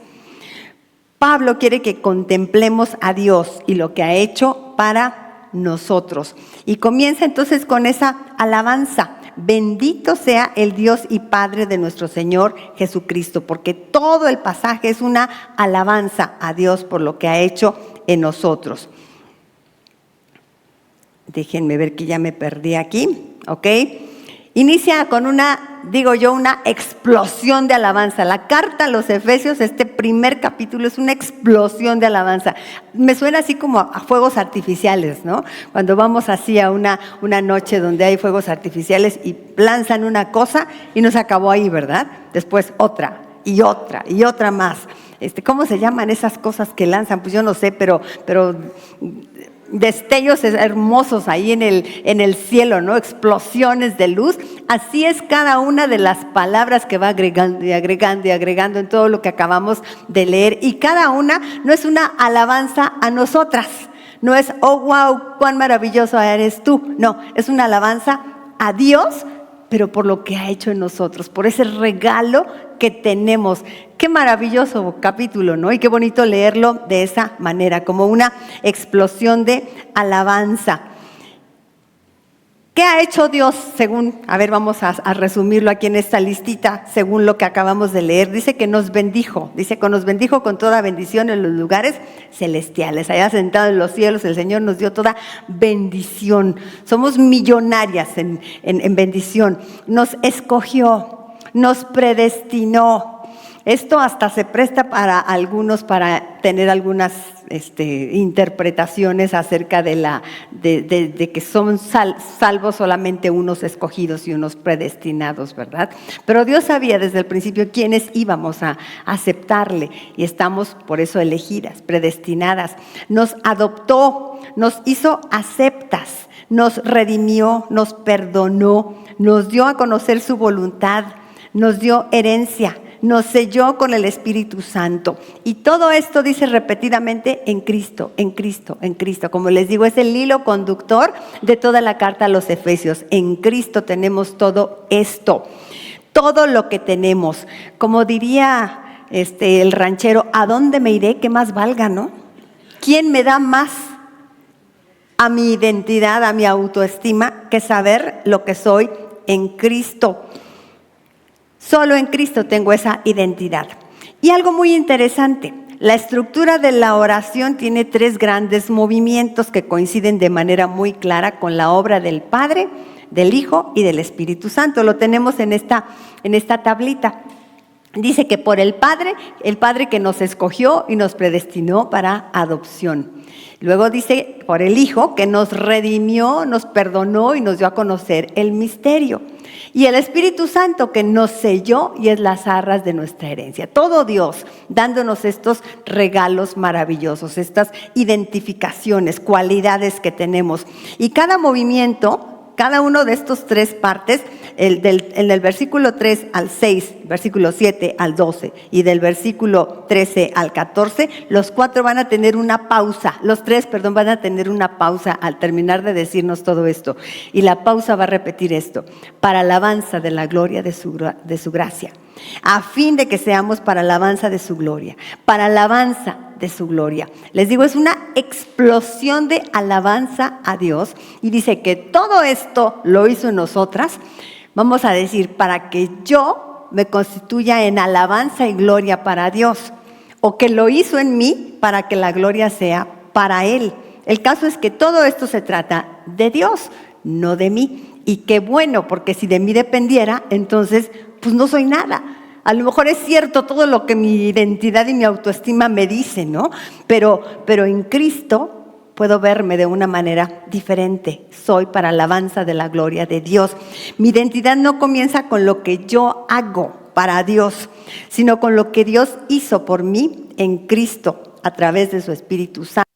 Pablo quiere que contemplemos a Dios y lo que ha hecho para nosotros. Y comienza entonces con esa alabanza. Bendito sea el Dios y Padre de nuestro Señor Jesucristo, porque todo el pasaje es una alabanza a Dios por lo que ha hecho en nosotros. Déjenme ver que ya me perdí aquí, ¿ok? Inicia con una explosión de alabanza. La carta a los Efesios, este primer capítulo, es una explosión de alabanza. Me suena así como a fuegos artificiales, ¿no? Cuando vamos así a una noche donde hay fuegos artificiales y lanzan una cosa y no se acabó ahí, ¿verdad? Después otra y otra y otra más. ¿Cómo se llaman esas cosas que lanzan? Pues yo no sé, pero destellos hermosos ahí en el cielo, ¿no? Explosiones de luz. Así es cada una de las palabras que va agregando y agregando y agregando en todo lo que acabamos de leer. Y cada una no es una alabanza a nosotras. No es, oh, wow, cuán maravilloso eres tú. No, es una alabanza a Dios, pero por lo que ha hecho en nosotros, por ese regalo que tenemos. Qué maravilloso capítulo, ¿no? Y qué bonito leerlo de esa manera, como una explosión de alabanza. ¿Qué ha hecho Dios según, vamos a resumirlo aquí en esta listita, según lo que acabamos de leer? Dice que nos bendijo, nos bendijo con toda bendición en los lugares celestiales. Allá sentado en los cielos, el Señor nos dio toda bendición. Somos millonarias en bendición. Nos escogió, nos predestinó. Esto hasta se presta para algunos para tener algunas interpretaciones acerca de que son salvos solamente unos escogidos y unos predestinados, ¿verdad? Pero Dios sabía desde el principio quiénes íbamos a aceptarle y estamos por eso elegidas, predestinadas. Nos adoptó, nos hizo aceptas, nos redimió, nos perdonó, nos dio a conocer su voluntad, nos dio herencia, nos selló con el Espíritu Santo. Y todo esto dice repetidamente en Cristo, en Cristo, en Cristo. Como les digo, es el hilo conductor de toda la carta a los Efesios. En Cristo tenemos todo esto, todo lo que tenemos. Como diría el ranchero, ¿a dónde me iré? ¿Qué más valga, no? ¿Quién me da más a mi identidad, a mi autoestima, que saber lo que soy en Cristo? Solo en Cristo tengo esa identidad. Y algo muy interesante, la estructura de la oración tiene 3 grandes movimientos que coinciden de manera muy clara con la obra del Padre, del Hijo y del Espíritu Santo. Lo tenemos en esta tablita. Dice que por el Padre que nos escogió y nos predestinó para adopción. Luego dice por el Hijo que nos redimió, nos perdonó y nos dio a conocer el misterio. Y el Espíritu Santo que nos selló y es las arras de nuestra herencia. Todo Dios dándonos estos regalos maravillosos, estas identificaciones, cualidades que tenemos. Y cada movimiento, cada uno de estos 3 partes, en el versículo 3 al 6, versículo 7 al 12 y del versículo 13 al 14, los 4 van a tener una pausa, los 3, van a tener una pausa al terminar de decirnos todo esto. Y la pausa va a repetir esto: para alabanza de la gloria de su gracia, a fin de que seamos para alabanza de su gloria, para alabanza de su gloria. Les digo, es una explosión de alabanza a Dios y dice que todo esto lo hizo en nosotras. Vamos a decir, para que yo me constituya en alabanza y gloria para Dios, o que lo hizo en mí para que la gloria sea para Él. El caso es que todo esto se trata de Dios, no de mí. y qué bueno, porque si de mí dependiera, entonces pues no soy nada. A lo mejor es cierto todo lo que mi identidad y mi autoestima me dicen, ¿no? Pero en Cristo puedo verme de una manera diferente. Soy para alabanza de la gloria de Dios. Mi identidad no comienza con lo que yo hago para Dios, sino con lo que Dios hizo por mí en Cristo a través de su Espíritu Santo.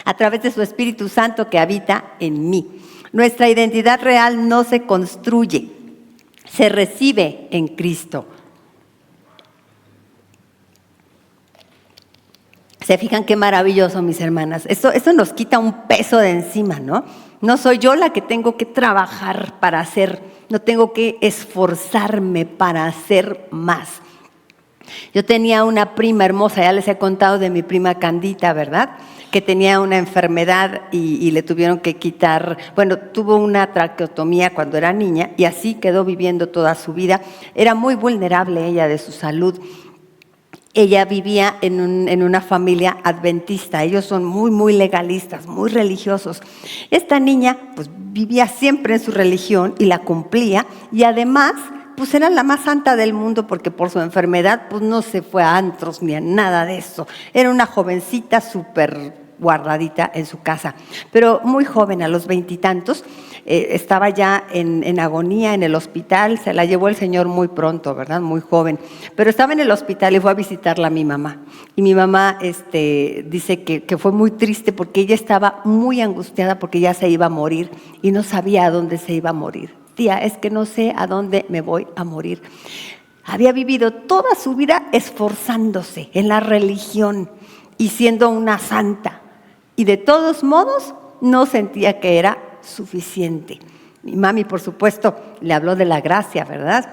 A través de su Espíritu Santo que habita en mí. Nuestra identidad real no se construye, se recibe en Cristo. ¿Se fijan qué maravilloso, mis hermanas? Eso nos quita un peso de encima, ¿no? No soy yo la que tengo que trabajar para hacer, no tengo que esforzarme para hacer más. Yo tenía una prima hermosa, ya les he contado de mi prima Candita, ¿verdad? Que tenía una enfermedad y le tuvieron que quitar, bueno, tuvo una traqueotomía cuando era niña y así quedó viviendo toda su vida. Era muy vulnerable ella de su salud. Ella vivía en una familia adventista, ellos son muy, muy legalistas, muy religiosos. Esta niña pues vivía siempre en su religión y la cumplía y además pues era la más santa del mundo porque por su enfermedad pues no se fue a antros ni a nada de eso. Era una jovencita súper guardadita en su casa, pero muy joven, a los 20 y tantos, estaba ya en agonía en el hospital, se la llevó el Señor muy pronto, ¿verdad? Muy joven, pero estaba en el hospital y fue a visitarla mi mamá. Y mi mamá dice que fue muy triste porque ella estaba muy angustiada porque ya se iba a morir y no sabía a dónde se iba a morir. Tía, es que no sé a dónde me voy a morir. Había vivido toda su vida esforzándose en la religión y siendo una santa. Y de todos modos no sentía que era suficiente. Mi mami, por supuesto, le habló de la gracia, ¿verdad?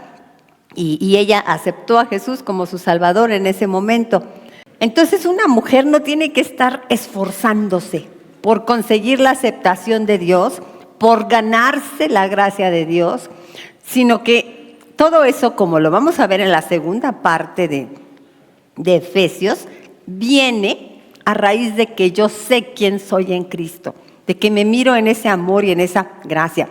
Y ella aceptó a Jesús como su Salvador en ese momento. Entonces una mujer no tiene que estar esforzándose por conseguir la aceptación de Dios, por ganarse la gracia de Dios, sino que todo eso, como lo vamos a ver en la segunda parte de Efesios, viene a raíz de que yo sé quién soy en Cristo, de que me miro en ese amor y en esa gracia.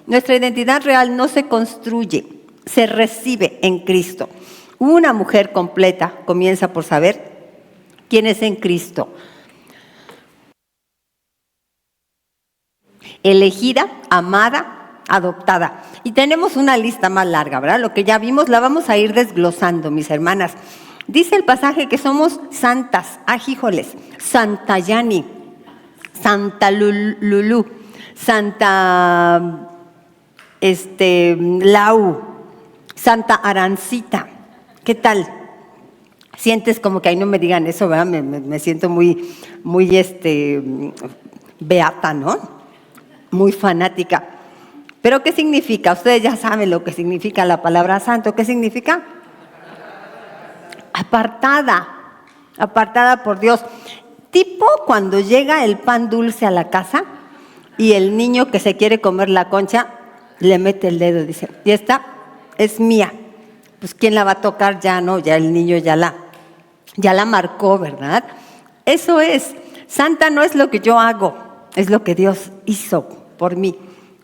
Nuestra identidad real no se construye, se recibe en Cristo. Una mujer completa comienza por saber quién es en Cristo. Elegida, amada, adoptada. Y tenemos una lista más larga, ¿verdad? Lo que ya vimos la vamos a ir desglosando, mis hermanas. Dice el pasaje que somos santas, ajíjoles, Santa Yani, Santa Lulú, Santa Lau, Santa Arancita. ¿Qué tal? Sientes como que ahí no me digan eso, ¿verdad? Me siento muy beata, ¿no? Muy fanática. ¿Pero qué significa? Ustedes ya saben lo que significa la palabra santo. ¿Qué significa? Apartada por Dios. Tipo cuando llega el pan dulce a la casa y el niño que se quiere comer la concha le mete el dedo y dice, y esta es mía. Pues ¿quién la va a tocar? Ya no, ya el niño ya la marcó, ¿verdad? Eso es. Santa no es lo que yo hago, es lo que Dios hizo por mí.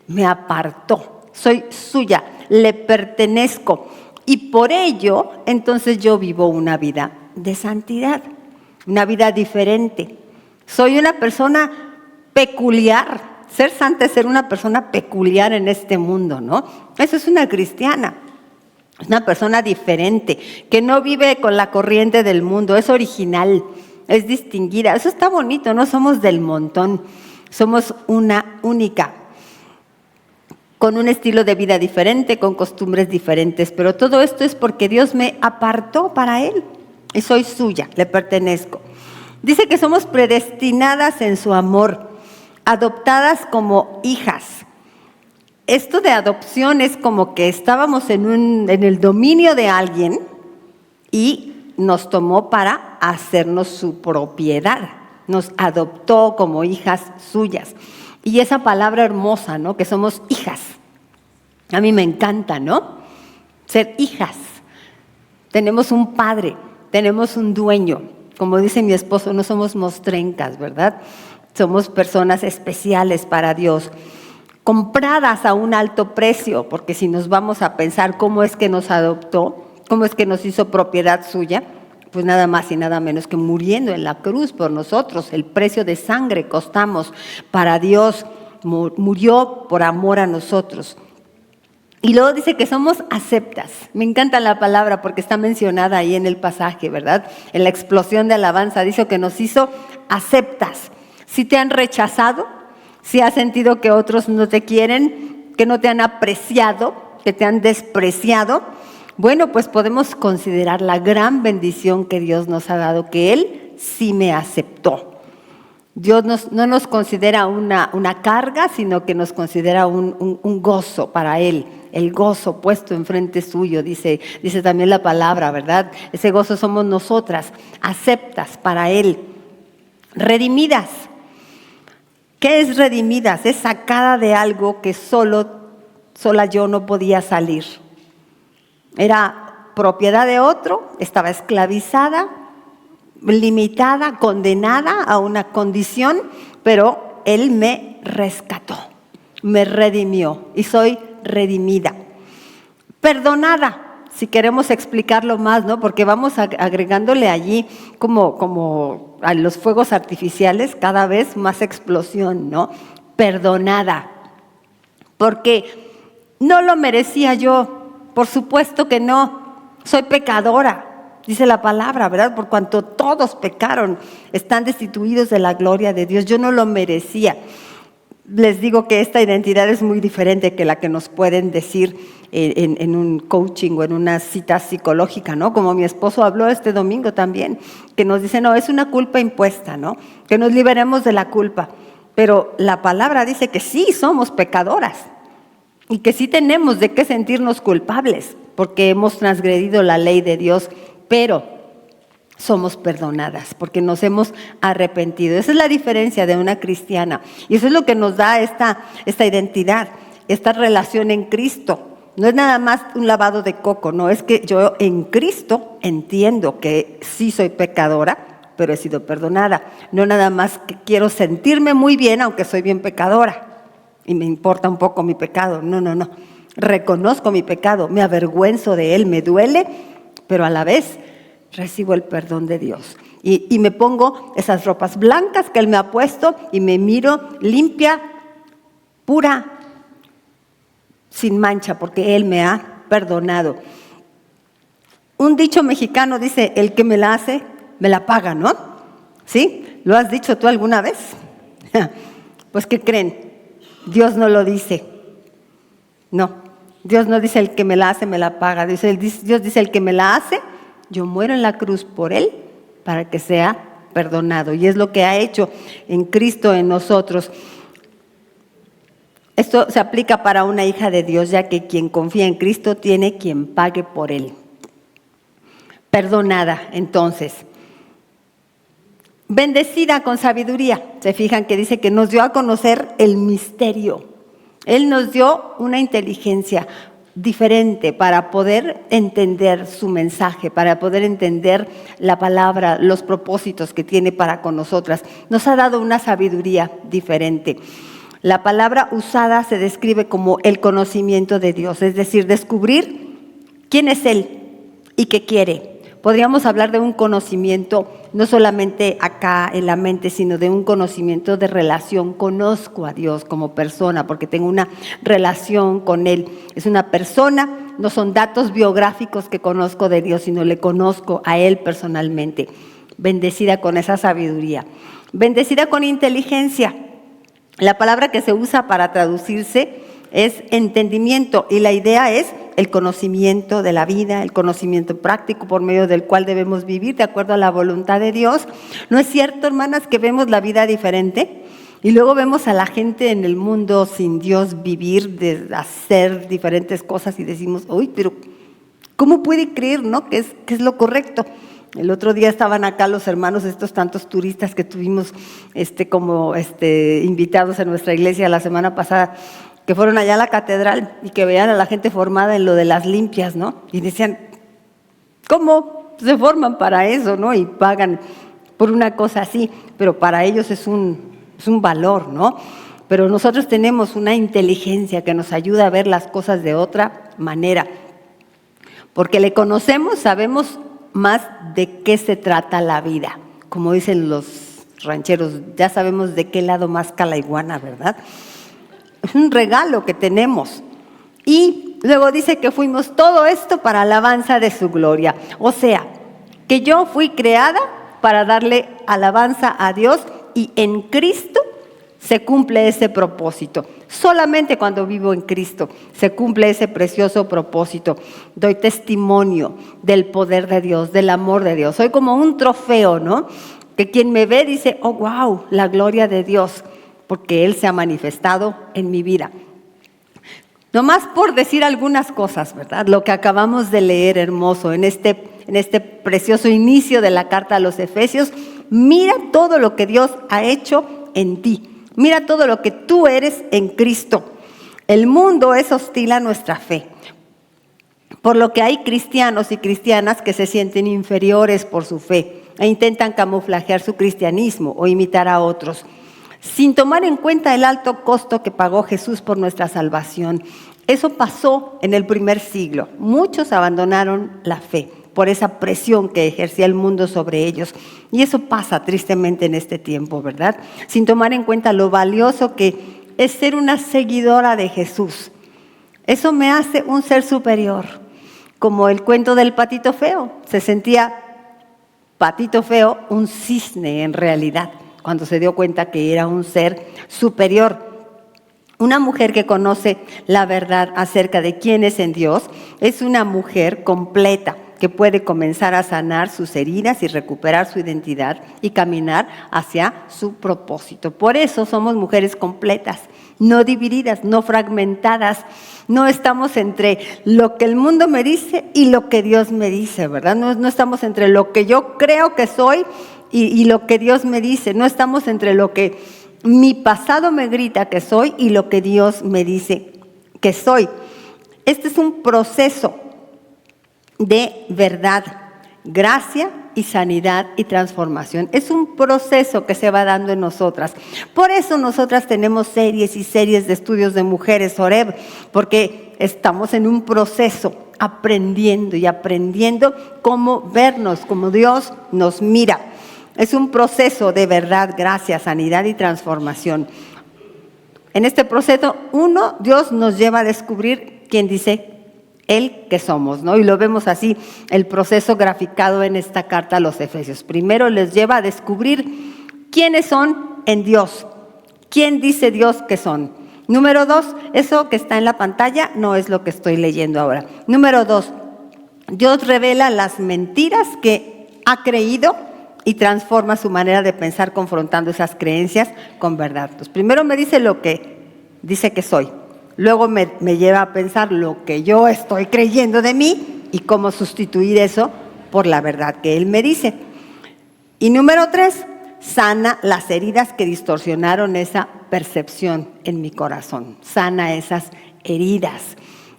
Me apartó, soy suya, le pertenezco. Y por ello, entonces yo vivo una vida de santidad, una vida diferente. Soy una persona peculiar. Ser santa es ser una persona peculiar en este mundo, ¿no? Eso es una cristiana. Es una persona diferente, que no vive con la corriente del mundo, es original, es distinguida. Eso está bonito, no somos del montón, somos una única, con un estilo de vida diferente, con costumbres diferentes, pero todo esto es porque Dios me apartó para Él y soy suya, le pertenezco. Dice que somos predestinadas en su amor, adoptadas como hijas. Esto de adopción es como que estábamos en el dominio de alguien y nos tomó para hacernos su propiedad, nos adoptó como hijas suyas. Y esa palabra hermosa, ¿no? Que somos hijas. A mí me encanta, ¿no? Ser hijas. Tenemos un padre, tenemos un dueño. Como dice mi esposo, no somos mostrencas, ¿verdad? Somos personas especiales para Dios, compradas a un alto precio, porque si nos vamos a pensar cómo es que nos adoptó, cómo es que nos hizo propiedad suya, pues nada más y nada menos que muriendo en la cruz por nosotros. El precio de sangre costamos para Dios, murió por amor a nosotros. Y luego dice que somos aceptas. Me encanta la palabra porque está mencionada ahí en el pasaje, ¿verdad? En la explosión de alabanza dice que nos hizo aceptas. Si te han rechazado, si has sentido que otros no te quieren, que no te han apreciado, que te han despreciado, bueno, pues podemos considerar la gran bendición que Dios nos ha dado, que Él sí me aceptó. Dios no nos considera una carga, sino que nos considera un gozo para Él. El gozo puesto enfrente suyo, dice también la palabra, ¿verdad? Ese gozo somos nosotras, aceptas para Él. Redimidas. ¿Qué es redimidas? Es sacada de algo que sola yo no podía salir. Era propiedad de otro, estaba esclavizada, limitada, condenada a una condición, pero Él me rescató, me redimió y soy redimida. Perdonada, si queremos explicarlo más, ¿no? Porque vamos agregándole allí como a los fuegos artificiales cada vez más explosión, ¿no? Perdonada, porque no lo merecía yo, por supuesto que no, soy pecadora, dice la palabra, ¿verdad? Por cuanto todos pecaron, están destituidos de la gloria de Dios, yo no lo merecía. Les digo que esta identidad es muy diferente que la que nos pueden decir en un coaching o en una cita psicológica, ¿no? Como mi esposo habló este domingo también, que nos dice, no, es una culpa impuesta, ¿no? Que nos liberemos de la culpa. Pero la palabra dice que sí somos pecadoras y que sí tenemos de qué sentirnos culpables porque hemos transgredido la ley de Dios, pero somos perdonadas porque nos hemos arrepentido. Esa es la diferencia de una cristiana y eso es lo que nos da esta identidad, esta relación en Cristo. No es nada más un lavado de coco, no, es que yo en Cristo entiendo que sí soy pecadora, pero he sido perdonada. No nada más que quiero sentirme muy bien aunque soy bien pecadora y me importa un poco mi pecado. No. Reconozco mi pecado, me avergüenzo de él, me duele, pero a la vez recibo el perdón de Dios. Y me pongo esas ropas blancas que Él me ha puesto y me miro limpia, pura, sin mancha, porque Él me ha perdonado. Un dicho mexicano dice, el que me la hace, me la paga, ¿no? ¿Sí? ¿Lo has dicho tú alguna vez? Pues, ¿qué creen? Dios no lo dice. No, Dios no dice el que me la hace, me la paga. Dios dice el que me la hace, yo muero en la cruz por Él para que sea perdonado. Y es lo que ha hecho en Cristo en nosotros. Esto se aplica para una hija de Dios, ya que quien confía en Cristo tiene quien pague por Él. Perdonada, entonces. Bendecida con sabiduría. Se fijan que dice que nos dio a conocer el misterio. Él nos dio una inteligencia diferente para poder entender su mensaje, para poder entender la palabra, los propósitos que tiene para con nosotras. Nos ha dado una sabiduría diferente. La palabra usada se describe como el conocimiento de Dios, es decir, descubrir quién es Él y qué quiere. Podríamos hablar de un conocimiento, no solamente acá en la mente, sino de un conocimiento de relación. Conozco a Dios como persona porque tengo una relación con Él. Es una persona, no son datos biográficos que conozco de Dios, sino le conozco a Él personalmente. Bendecida con esa sabiduría. Bendecida con inteligencia. La palabra que se usa para traducirse es entendimiento y la idea es el conocimiento de la vida, el conocimiento práctico por medio del cual debemos vivir de acuerdo a la voluntad de Dios. ¿No es cierto, hermanas, que vemos la vida diferente? Y luego vemos a la gente en el mundo sin Dios vivir, de hacer diferentes cosas y decimos, uy, pero ¿cómo puede creer, no? ¿Qué es lo correcto? El otro día estaban acá los hermanos, estos tantos turistas que tuvimos invitados a nuestra iglesia la semana pasada, que fueron allá a la catedral y que veían a la gente formada en lo de las limpias, ¿no? Y decían, ¿cómo se forman para eso, no? Y pagan por una cosa así, pero para ellos es un es un valor, ¿no? Pero nosotros tenemos una inteligencia que nos ayuda a ver las cosas de otra manera. Porque le conocemos, sabemos más de qué se trata la vida. Como dicen los rancheros, ya sabemos de qué lado masca la iguana, ¿verdad? Es un regalo que tenemos. Y luego dice que fuimos todo esto para alabanza de su gloria. O sea, que yo fui creada para darle alabanza a Dios y en Cristo se cumple ese propósito. Solamente cuando vivo en Cristo se cumple ese precioso propósito. Doy testimonio del poder de Dios, del amor de Dios. Soy como un trofeo, ¿no? Que quien me ve dice, oh, wow, la gloria de Dios, porque Él se ha manifestado en mi vida. Nomás por decir algunas cosas, ¿verdad? Lo que acabamos de leer, hermoso, en este precioso inicio de la carta a los Efesios. Mira todo lo que Dios ha hecho en ti. Mira todo lo que tú eres en Cristo. El mundo es hostil a nuestra fe, por lo que hay cristianos y cristianas que se sienten inferiores por su fe e intentan camuflajear su cristianismo o imitar a otros, sin tomar en cuenta el alto costo que pagó Jesús por nuestra salvación. Eso pasó en el primer siglo. Muchos abandonaron la fe por esa presión que ejercía el mundo sobre ellos. Y eso pasa tristemente en este tiempo, ¿verdad? Sin tomar en cuenta lo valioso que es ser una seguidora de Jesús. Eso me hace un ser superior. Como el cuento del patito feo. Se sentía patito feo, un cisne en realidad, cuando se dio cuenta que era un ser superior. Una mujer que conoce la verdad acerca de quién es en Dios es una mujer completa, que puede comenzar a sanar sus heridas y recuperar su identidad y caminar hacia su propósito. Por eso somos mujeres completas, no divididas, no fragmentadas. No estamos entre lo que el mundo me dice y lo que Dios me dice, ¿verdad? No estamos entre lo que yo creo que soy y lo que Dios me dice. No estamos entre lo que mi pasado me grita que soy y lo que Dios me dice que soy. Este es un proceso de verdad, gracia y sanidad y transformación. Es un proceso que se va dando en nosotras. Por eso nosotras tenemos series y series de estudios de mujeres Oreb, porque estamos en un proceso aprendiendo y aprendiendo cómo vernos, cómo Dios nos mira. Es un proceso de verdad, gracia, sanidad y transformación. En este proceso, Dios nos lleva a descubrir quién dice Él que somos, ¿no? Y lo vemos así, el proceso graficado en esta carta a los Efesios. Primero les lleva a descubrir quiénes son en Dios. ¿Quién dice Dios que son? Número 2, eso que está en la pantalla no es lo que estoy leyendo ahora. Número 2, Dios revela las mentiras que ha creído y transforma su manera de pensar confrontando esas creencias con verdad. Entonces, primero me dice lo que dice que soy. Luego me lleva a pensar lo que yo estoy creyendo de mí y cómo sustituir eso por la verdad que Él me dice. Y número 3, sana las heridas que distorsionaron esa percepción en mi corazón. Sana esas heridas.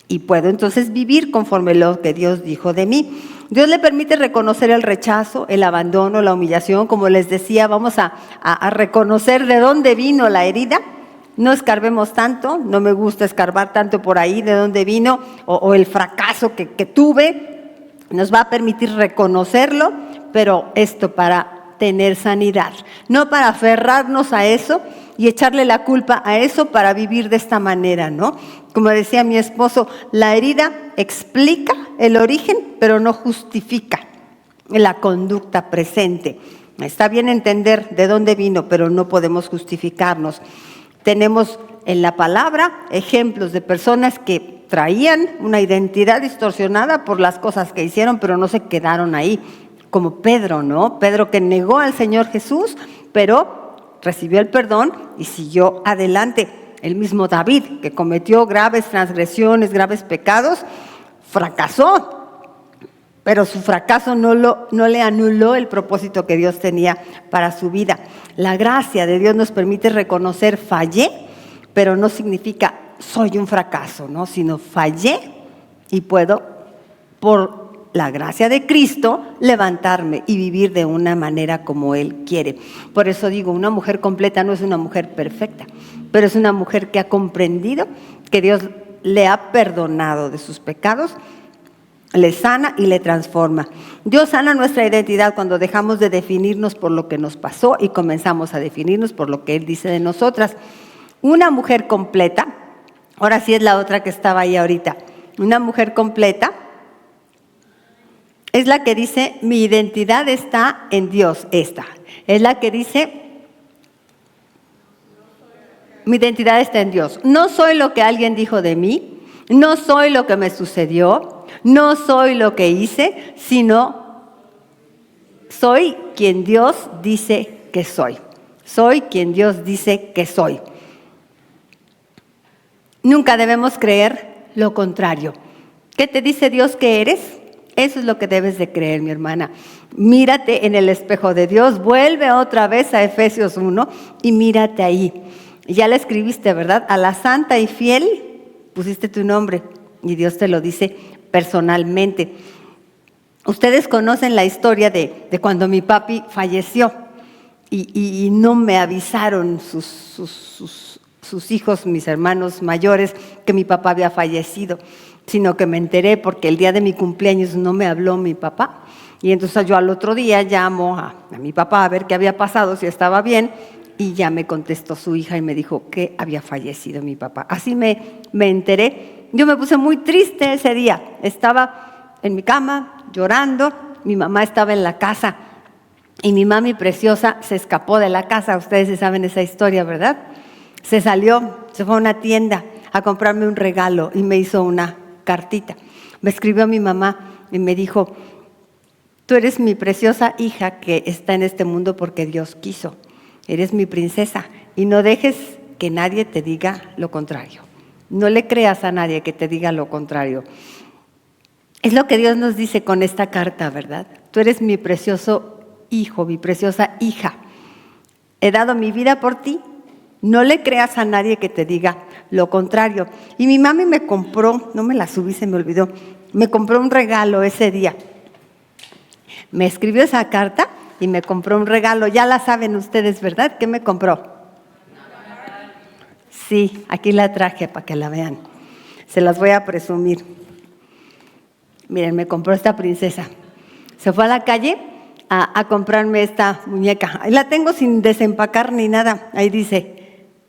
Y puedo entonces vivir conforme lo que Dios dijo de mí. Dios le permite reconocer el rechazo, el abandono, la humillación. Como les decía, vamos a reconocer de dónde vino la herida. No escarbemos tanto, no me gusta escarbar tanto por ahí de dónde vino o el fracaso que tuve. Nos va a permitir reconocerlo, pero esto para tener sanidad, no para aferrarnos a eso y echarle la culpa a eso para vivir de esta manera, ¿no? Como decía mi esposo, la herida explica el origen, pero no justifica la conducta presente. Está bien entender de dónde vino, pero no podemos justificarnos. Tenemos en la palabra ejemplos de personas que traían una identidad distorsionada por las cosas que hicieron, pero no se quedaron ahí, como Pedro, ¿no? Pedro, que negó al Señor Jesús, pero recibió el perdón y siguió adelante. El mismo David, que cometió graves transgresiones, graves pecados, fracasó, pero su fracaso no le anuló el propósito que Dios tenía para su vida. La gracia de Dios nos permite reconocer fallé, pero no significa soy un fracaso, ¿no? Sino fallé y puedo, por la gracia de Cristo, levantarme y vivir de una manera como Él quiere. Por eso digo, una mujer completa no es una mujer perfecta, pero es una mujer que ha comprendido que Dios le ha perdonado de sus pecados, le sana y le transforma. Dios sana nuestra identidad cuando dejamos de definirnos por lo que nos pasó y comenzamos a definirnos por lo que Él dice de nosotras. Una mujer completa, ahora sí es la otra que estaba ahí ahorita, una mujer completa es la que dice, mi identidad está en Dios, esta. Es la que dice, mi identidad está en Dios. No soy lo que alguien dijo de mí, no soy lo que me sucedió, no soy lo que hice, sino soy quien Dios dice que soy. Soy quien Dios dice que soy. Nunca debemos creer lo contrario. ¿Qué te dice Dios que eres? Eso es lo que debes de creer, mi hermana. Mírate en el espejo de Dios, vuelve otra vez a Efesios 1 y mírate ahí. Ya la escribiste, ¿verdad? A la santa y fiel pusiste tu nombre y Dios te lo dice personalmente. Ustedes conocen la historia de cuando mi papi falleció y no me avisaron sus hijos, mis hermanos mayores, que mi papá había fallecido, sino que me enteré porque el día de mi cumpleaños no me habló mi papá. Y entonces yo al otro día llamo a mi papá a ver qué había pasado, si estaba bien, y ya me contestó su hija y me dijo que había fallecido mi papá. Así me enteré. Yo me puse muy triste ese día. Estaba en mi cama llorando, mi mamá estaba en la casa y mi mami preciosa se escapó de la casa. Ustedes saben esa historia, ¿verdad? Se salió, se fue a una tienda a comprarme un regalo y me hizo una cartita. Me escribió mi mamá y me dijo, tú eres mi preciosa hija que está en este mundo porque Dios quiso. Eres mi princesa y no dejes que nadie te diga lo contrario. No le creas a nadie que te diga lo contrario. Es lo que Dios nos dice con esta carta, ¿verdad? Tú eres mi precioso hijo, mi preciosa hija. He dado mi vida por ti. No le creas a nadie que te diga lo contrario. Y mi mami me compró, no me la subí, se me olvidó, me compró un regalo ese día. Me escribió esa carta y me compró un regalo. Ya la saben ustedes, ¿verdad? ¿Qué me compró? Sí, aquí la traje para que la vean. Se las voy a presumir. Miren, me compró esta princesa. Se fue a la calle a comprarme esta muñeca. Ahí la tengo sin desempacar ni nada. Ahí dice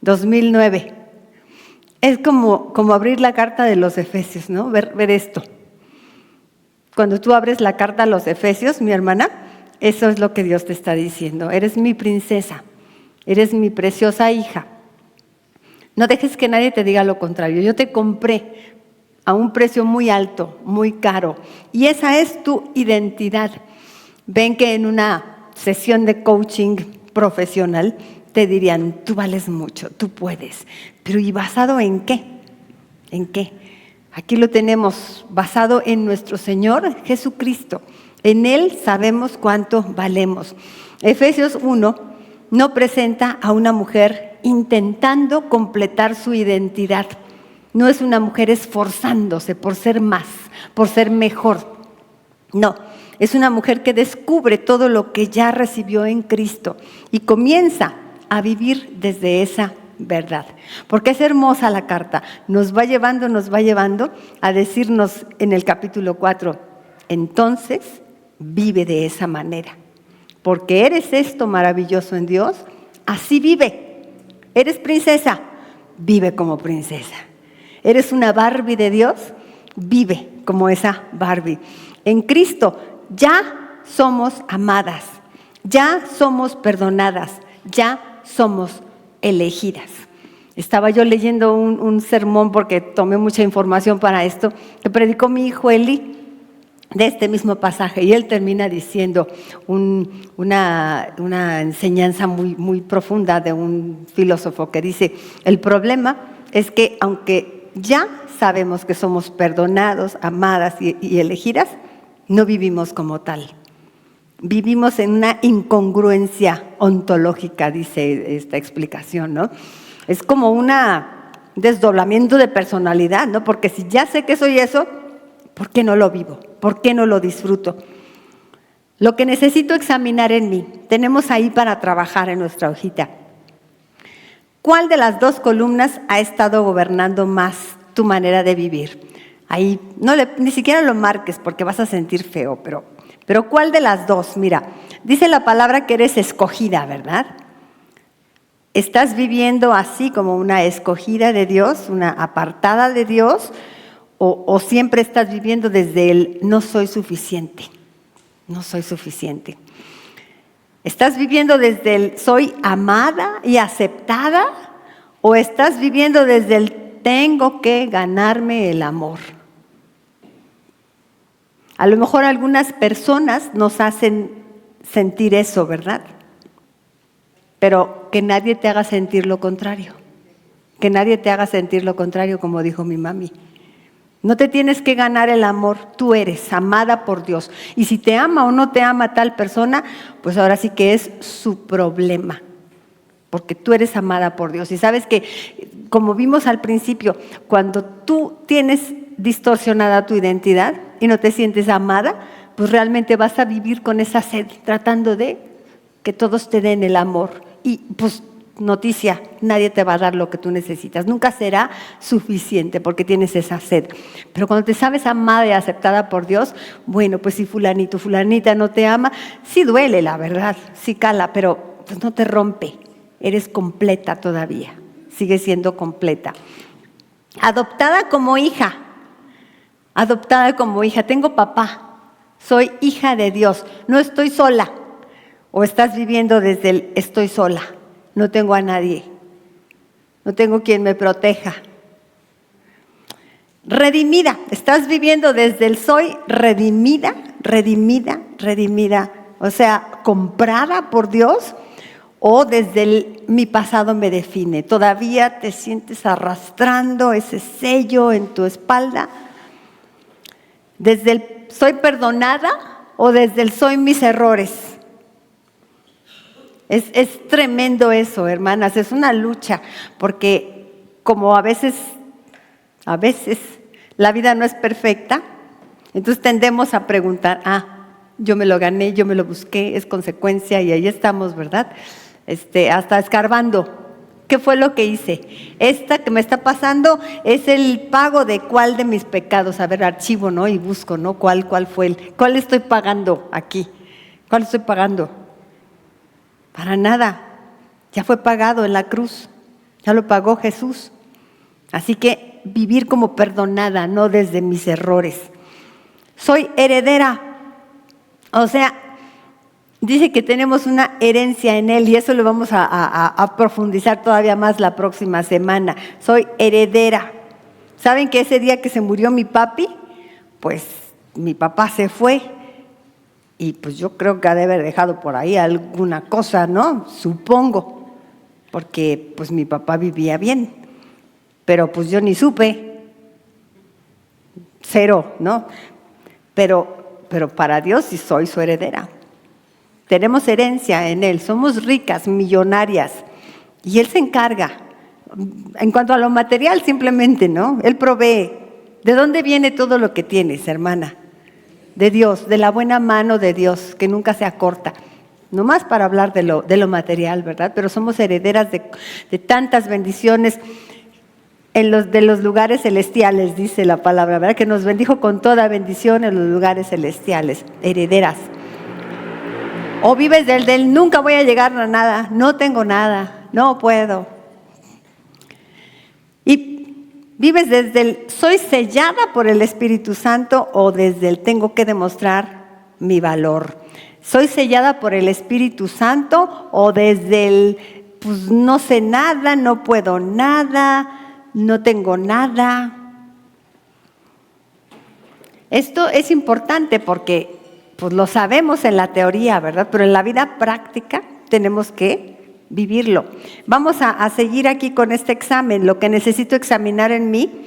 2009. Es como abrir la carta de los Efesios, ¿no? Ver esto. Cuando tú abres la carta a los Efesios, mi hermana, eso es lo que Dios te está diciendo. Eres mi princesa, eres mi preciosa hija. No dejes que nadie te diga lo contrario. Yo te compré a un precio muy alto, muy caro. Y esa es tu identidad. Ven que en una sesión de coaching profesional te dirían, tú vales mucho, tú puedes. Pero ¿y basado en qué? ¿En qué? Aquí lo tenemos basado en nuestro Señor Jesucristo. En Él sabemos cuánto valemos. Efesios 1 no presenta a una mujer intentando completar su identidad. No es una mujer esforzándose por ser más, por ser mejor. No, es una mujer que descubre todo lo que ya recibió en Cristo y comienza a vivir desde esa verdad. Porque es hermosa la carta. Nos va llevando a decirnos en el capítulo 4, entonces vive de esa manera. Porque eres esto maravilloso en Dios, así vive. Eres princesa, vive como princesa. Eres una Barbie de Dios, vive como esa Barbie. En Cristo ya somos amadas, ya somos perdonadas, ya somos elegidas. Estaba yo leyendo un sermón porque tomé mucha información para esto, que predicó mi hijo Eli de este mismo pasaje, y él termina diciendo una enseñanza muy, muy profunda de un filósofo que dice, el problema es que aunque ya sabemos que somos perdonados, amadas y elegidas, no vivimos como tal. Vivimos en una incongruencia ontológica, dice esta explicación, ¿no? Es como un desdoblamiento de personalidad, ¿no? Porque si ya sé que soy eso, ¿Por qué no lo vivo? ¿Por qué no lo disfruto? Lo que necesito examinar en mí, tenemos ahí para trabajar en nuestra hojita. ¿Cuál de las dos columnas ha estado gobernando más tu manera de vivir? Ahí, ni siquiera lo marques porque vas a sentir feo, pero ¿cuál de las dos? Mira, dice la palabra que eres escogida, ¿verdad? ¿Estás viviendo así como una escogida de Dios, una apartada de Dios? ¿O siempre estás viviendo desde el no soy suficiente? No soy suficiente. ¿Estás viviendo desde el soy amada y aceptada? ¿O estás viviendo desde el tengo que ganarme el amor? A lo mejor algunas personas nos hacen sentir eso, ¿verdad? Pero que nadie te haga sentir lo contrario. Que nadie te haga sentir lo contrario, como dijo mi mami. No te tienes que ganar el amor, tú eres amada por Dios. Y si te ama o no te ama tal persona, pues ahora sí que es su problema. Porque tú eres amada por Dios. Y sabes que, como vimos al principio, cuando tú tienes distorsionada tu identidad y no te sientes amada, pues realmente vas a vivir con esa sed, tratando de que todos te den el amor. Y pues noticia, nadie te va a dar lo que tú necesitas. Nunca será suficiente porque tienes esa sed. Pero cuando te sabes amada y aceptada por Dios, bueno, pues si fulanito, fulanita no te ama, sí duele, la verdad, sí cala, pero pues no te rompe. Eres completa todavía, sigues siendo completa. Adoptada como hija, tengo papá, soy hija de Dios, no estoy sola. O estás viviendo desde el estoy sola, no tengo a nadie, no tengo quien me proteja. Redimida, estás viviendo desde el soy redimida, o sea, comprada por Dios, o desde el mi pasado me define. Todavía te sientes arrastrando ese sello en tu espalda. Desde el soy perdonada o desde el soy mis errores. Es tremendo eso, hermanas, es una lucha, porque como a veces la vida no es perfecta, entonces tendemos a preguntar, yo me lo gané, yo me lo busqué, es consecuencia, y ahí estamos, ¿verdad? Hasta escarbando. ¿Qué fue lo que hice? Esta que me está pasando es el pago de cuál de mis pecados. A ver, archivo, ¿no? Y busco, ¿no? ¿Cuál fue cuál estoy pagando aquí? ¿Cuál estoy pagando? Para nada. Ya fue pagado en la cruz. Ya lo pagó Jesús. Así que vivir como perdonada, no desde mis errores. Soy heredera. O sea, dice que tenemos una herencia en Él y eso lo vamos a profundizar todavía más la próxima semana. Soy heredera. ¿Saben que ese día que se murió mi papi? Pues mi papá se fue y pues yo creo que ha de haber dejado por ahí alguna cosa, ¿no? Supongo, porque pues mi papá vivía bien, pero pues yo ni supe, cero, ¿no? Pero para Dios sí soy su heredera. Tenemos herencia en Él, somos ricas, millonarias, y Él se encarga. En cuanto a lo material, simplemente, ¿no? Él provee. ¿De dónde viene todo lo que tienes, hermana? De Dios, de la buena mano de Dios, que nunca se acorta. No más para hablar de lo material, ¿verdad? Pero somos herederas de tantas bendiciones de los lugares celestiales, dice la palabra, ¿verdad? Que nos bendijo con toda bendición en los lugares celestiales, herederas. O vives del nunca voy a llegar a nada, no tengo nada, no puedo. Y vives desde el soy sellada por el Espíritu Santo o desde el tengo que demostrar mi valor. Soy sellada por el Espíritu Santo o desde el pues no sé nada, no puedo nada, no tengo nada. Esto es importante porque pues lo sabemos en la teoría, ¿verdad? Pero en la vida práctica tenemos que vivirlo. Vamos a seguir aquí con este examen, lo que necesito examinar en mí.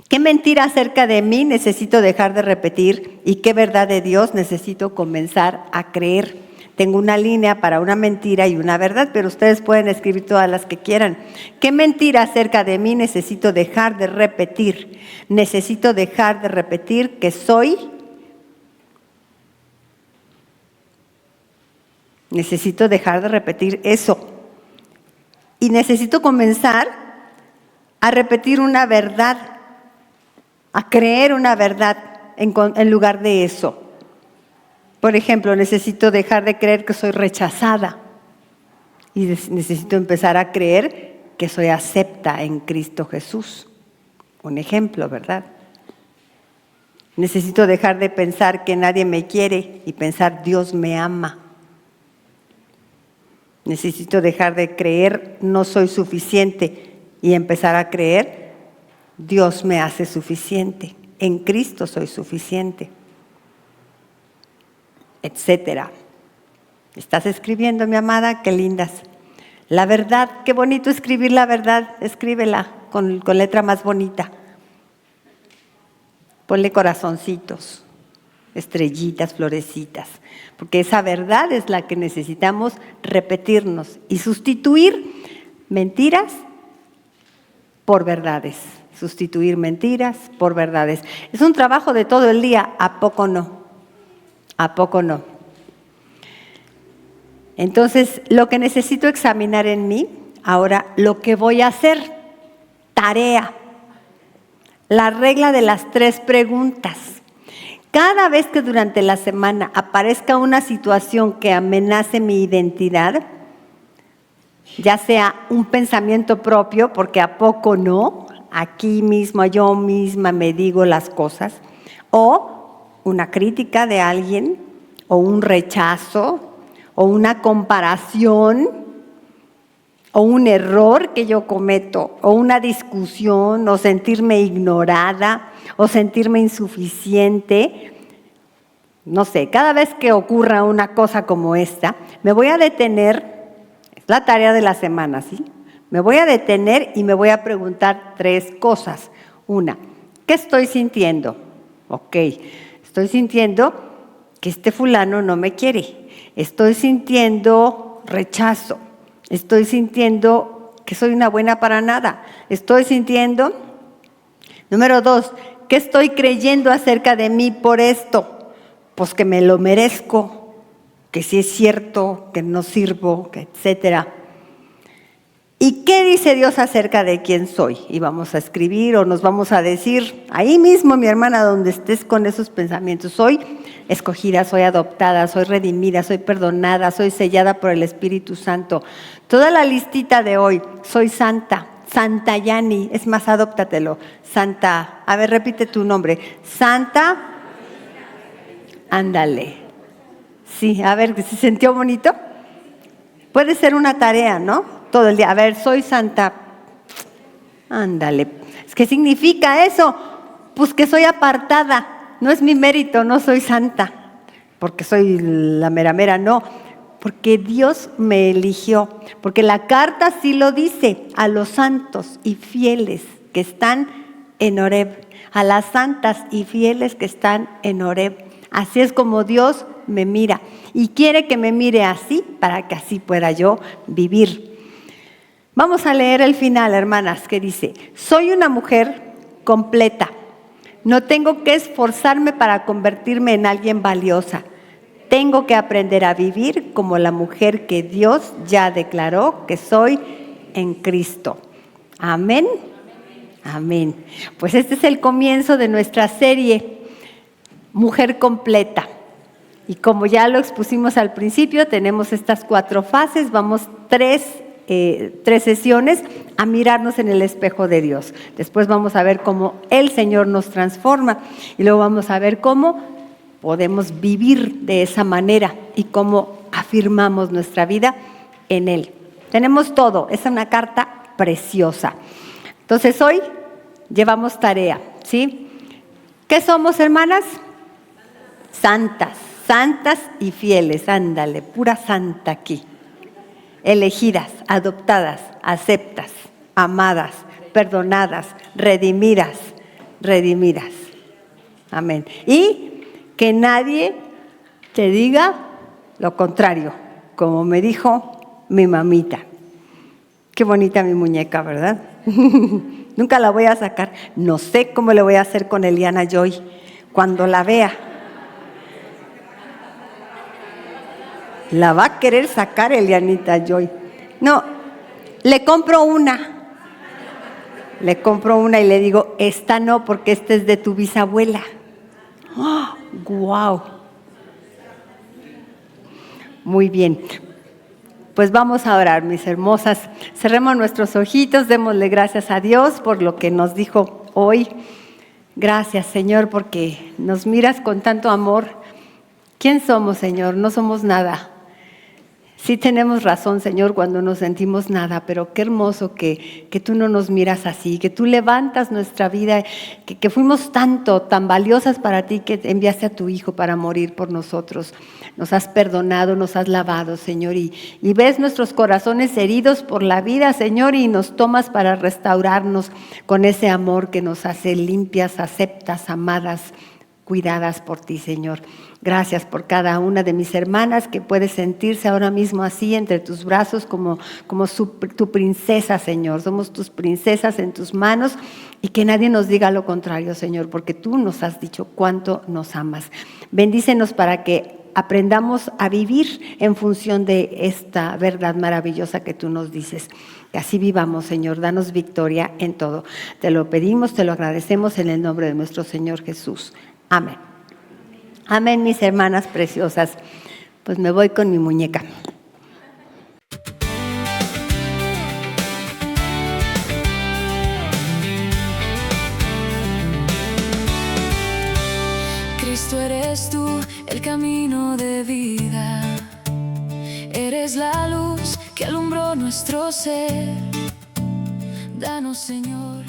¿Qué mentira acerca de mí necesito dejar de repetir? ¿Y qué verdad de Dios necesito comenzar a creer? Tengo una línea para una mentira y una verdad, pero ustedes pueden escribir todas las que quieran. ¿Qué mentira acerca de mí necesito dejar de repetir? Necesito dejar de repetir que soy. Necesito dejar de repetir eso. Y necesito comenzar a repetir una verdad, a creer una verdad en lugar de eso. Por ejemplo, necesito dejar de creer que soy rechazada y necesito empezar a creer que soy acepta en Cristo Jesús. Un ejemplo, ¿verdad? Necesito dejar de pensar que nadie me quiere y pensar Dios me ama. Necesito dejar de creer no soy suficiente y empezar a creer Dios me hace suficiente. En Cristo soy suficiente. Etcétera. ¿Estás escribiendo, mi amada? Qué lindas. La verdad, qué bonito escribir la verdad. Escríbela con letra más bonita. Ponle corazoncitos, estrellitas, florecitas, porque esa verdad es la que necesitamos repetirnos y sustituir mentiras por verdades. Sustituir mentiras por verdades. Es un trabajo de todo el día, ¿a poco no? ¿A poco no? Entonces, lo que necesito examinar en mí, ahora lo que voy a hacer, tarea, la regla de las 3 preguntas. Cada vez que durante la semana aparezca una situación que amenace mi identidad, ya sea un pensamiento propio, porque ¿a poco no? Aquí mismo, yo misma me digo las cosas, o una crítica de alguien, o un rechazo, o una comparación, o un error que yo cometo, o una discusión, o sentirme ignorada, o sentirme insuficiente. No sé, cada vez que ocurra una cosa como esta, me voy a detener, es la tarea de la semana, ¿sí? Me voy a detener y me voy a preguntar 3 cosas. Una, ¿qué estoy sintiendo? Ok, estoy sintiendo que este fulano no me quiere. Estoy sintiendo rechazo. Estoy sintiendo que soy una buena para nada. Estoy sintiendo, número 2, ¿qué estoy creyendo acerca de mí por esto? Pues que me lo merezco, que sí es cierto, que no sirvo, que etcétera. ¿Y qué dice Dios acerca de quién soy? Y vamos a escribir o nos vamos a decir, ahí mismo, mi hermana, donde estés con esos pensamientos, soy escogida, soy adoptada, soy redimida, soy perdonada, soy sellada por el Espíritu Santo. Toda la listita de hoy, soy santa, Santa Yani, es más, adóptatelo, Santa, a ver, repite tu nombre, Santa, ándale. Sí, a ver, ¿se sintió bonito? Puede ser una tarea, ¿no? Todo el día, a ver, soy santa, ándale. ¿Qué significa eso? Pues que soy apartada, no es mi mérito, no soy santa, porque soy la mera mera, no, porque Dios me eligió, porque la carta sí lo dice, a los santos y fieles que están en Horeb, a las santas y fieles que están en Horeb. Así es como Dios me mira y quiere que me mire así para que así pueda yo vivir. Vamos a leer el final, hermanas, que dice, soy una mujer completa, no tengo que esforzarme para convertirme en alguien valiosa, tengo que aprender a vivir como la mujer que Dios ya declaró que soy en Cristo. Amén. Amén. Pues este es el comienzo de nuestra serie, Mujer Completa. Y como ya lo expusimos al principio, tenemos estas 4 fases, vamos 3 sesiones a mirarnos en el espejo de Dios. Después vamos a ver cómo el Señor nos transforma y luego vamos a ver cómo podemos vivir de esa manera y cómo afirmamos nuestra vida en Él. Tenemos todo, es una carta preciosa. Entonces hoy llevamos tarea, ¿sí? ¿Qué somos, hermanas? Santas, santas y fieles, ándale, pura santa aquí. Elegidas, adoptadas, aceptas, amadas, perdonadas, redimidas. Amén. Y que nadie te diga lo contrario, como me dijo mi mamita. Qué bonita mi muñeca, ¿verdad? Nunca la voy a sacar. No sé cómo le voy a hacer con Eliana Joy cuando la vea. La va a querer sacar Elianita Joy. No, le compro una. Le compro una y le digo, esta no, porque esta es de tu bisabuela. ¡Oh, guau! Muy bien. Pues vamos a orar, mis hermosas. Cerremos nuestros ojitos, démosle gracias a Dios por lo que nos dijo hoy. Gracias, Señor, porque nos miras con tanto amor. ¿Quién somos, Señor? No somos nada. Sí tenemos razón, Señor, cuando nos sentimos nada, pero qué hermoso que tú no nos miras así, que tú levantas nuestra vida, que fuimos tan valiosas para ti, que enviaste a tu Hijo para morir por nosotros. Nos has perdonado, nos has lavado, Señor, y ves nuestros corazones heridos por la vida, Señor, y nos tomas para restaurarnos con ese amor que nos hace limpias, aceptas, amadas, cuidadas por ti, Señor. Gracias por cada una de mis hermanas que puede sentirse ahora mismo así entre tus brazos como tu princesa, Señor. Somos tus princesas en tus manos y que nadie nos diga lo contrario, Señor, porque tú nos has dicho cuánto nos amas. Bendícenos para que aprendamos a vivir en función de esta verdad maravillosa que tú nos dices. Que así vivamos, Señor. Danos victoria en todo. Te lo pedimos, te lo agradecemos en el nombre de nuestro Señor Jesús. Amén. Amén, mis hermanas preciosas. Pues me voy con mi muñeca. Cristo, eres tú el camino de vida. Eres la luz que alumbró nuestro ser. Danos, Señor,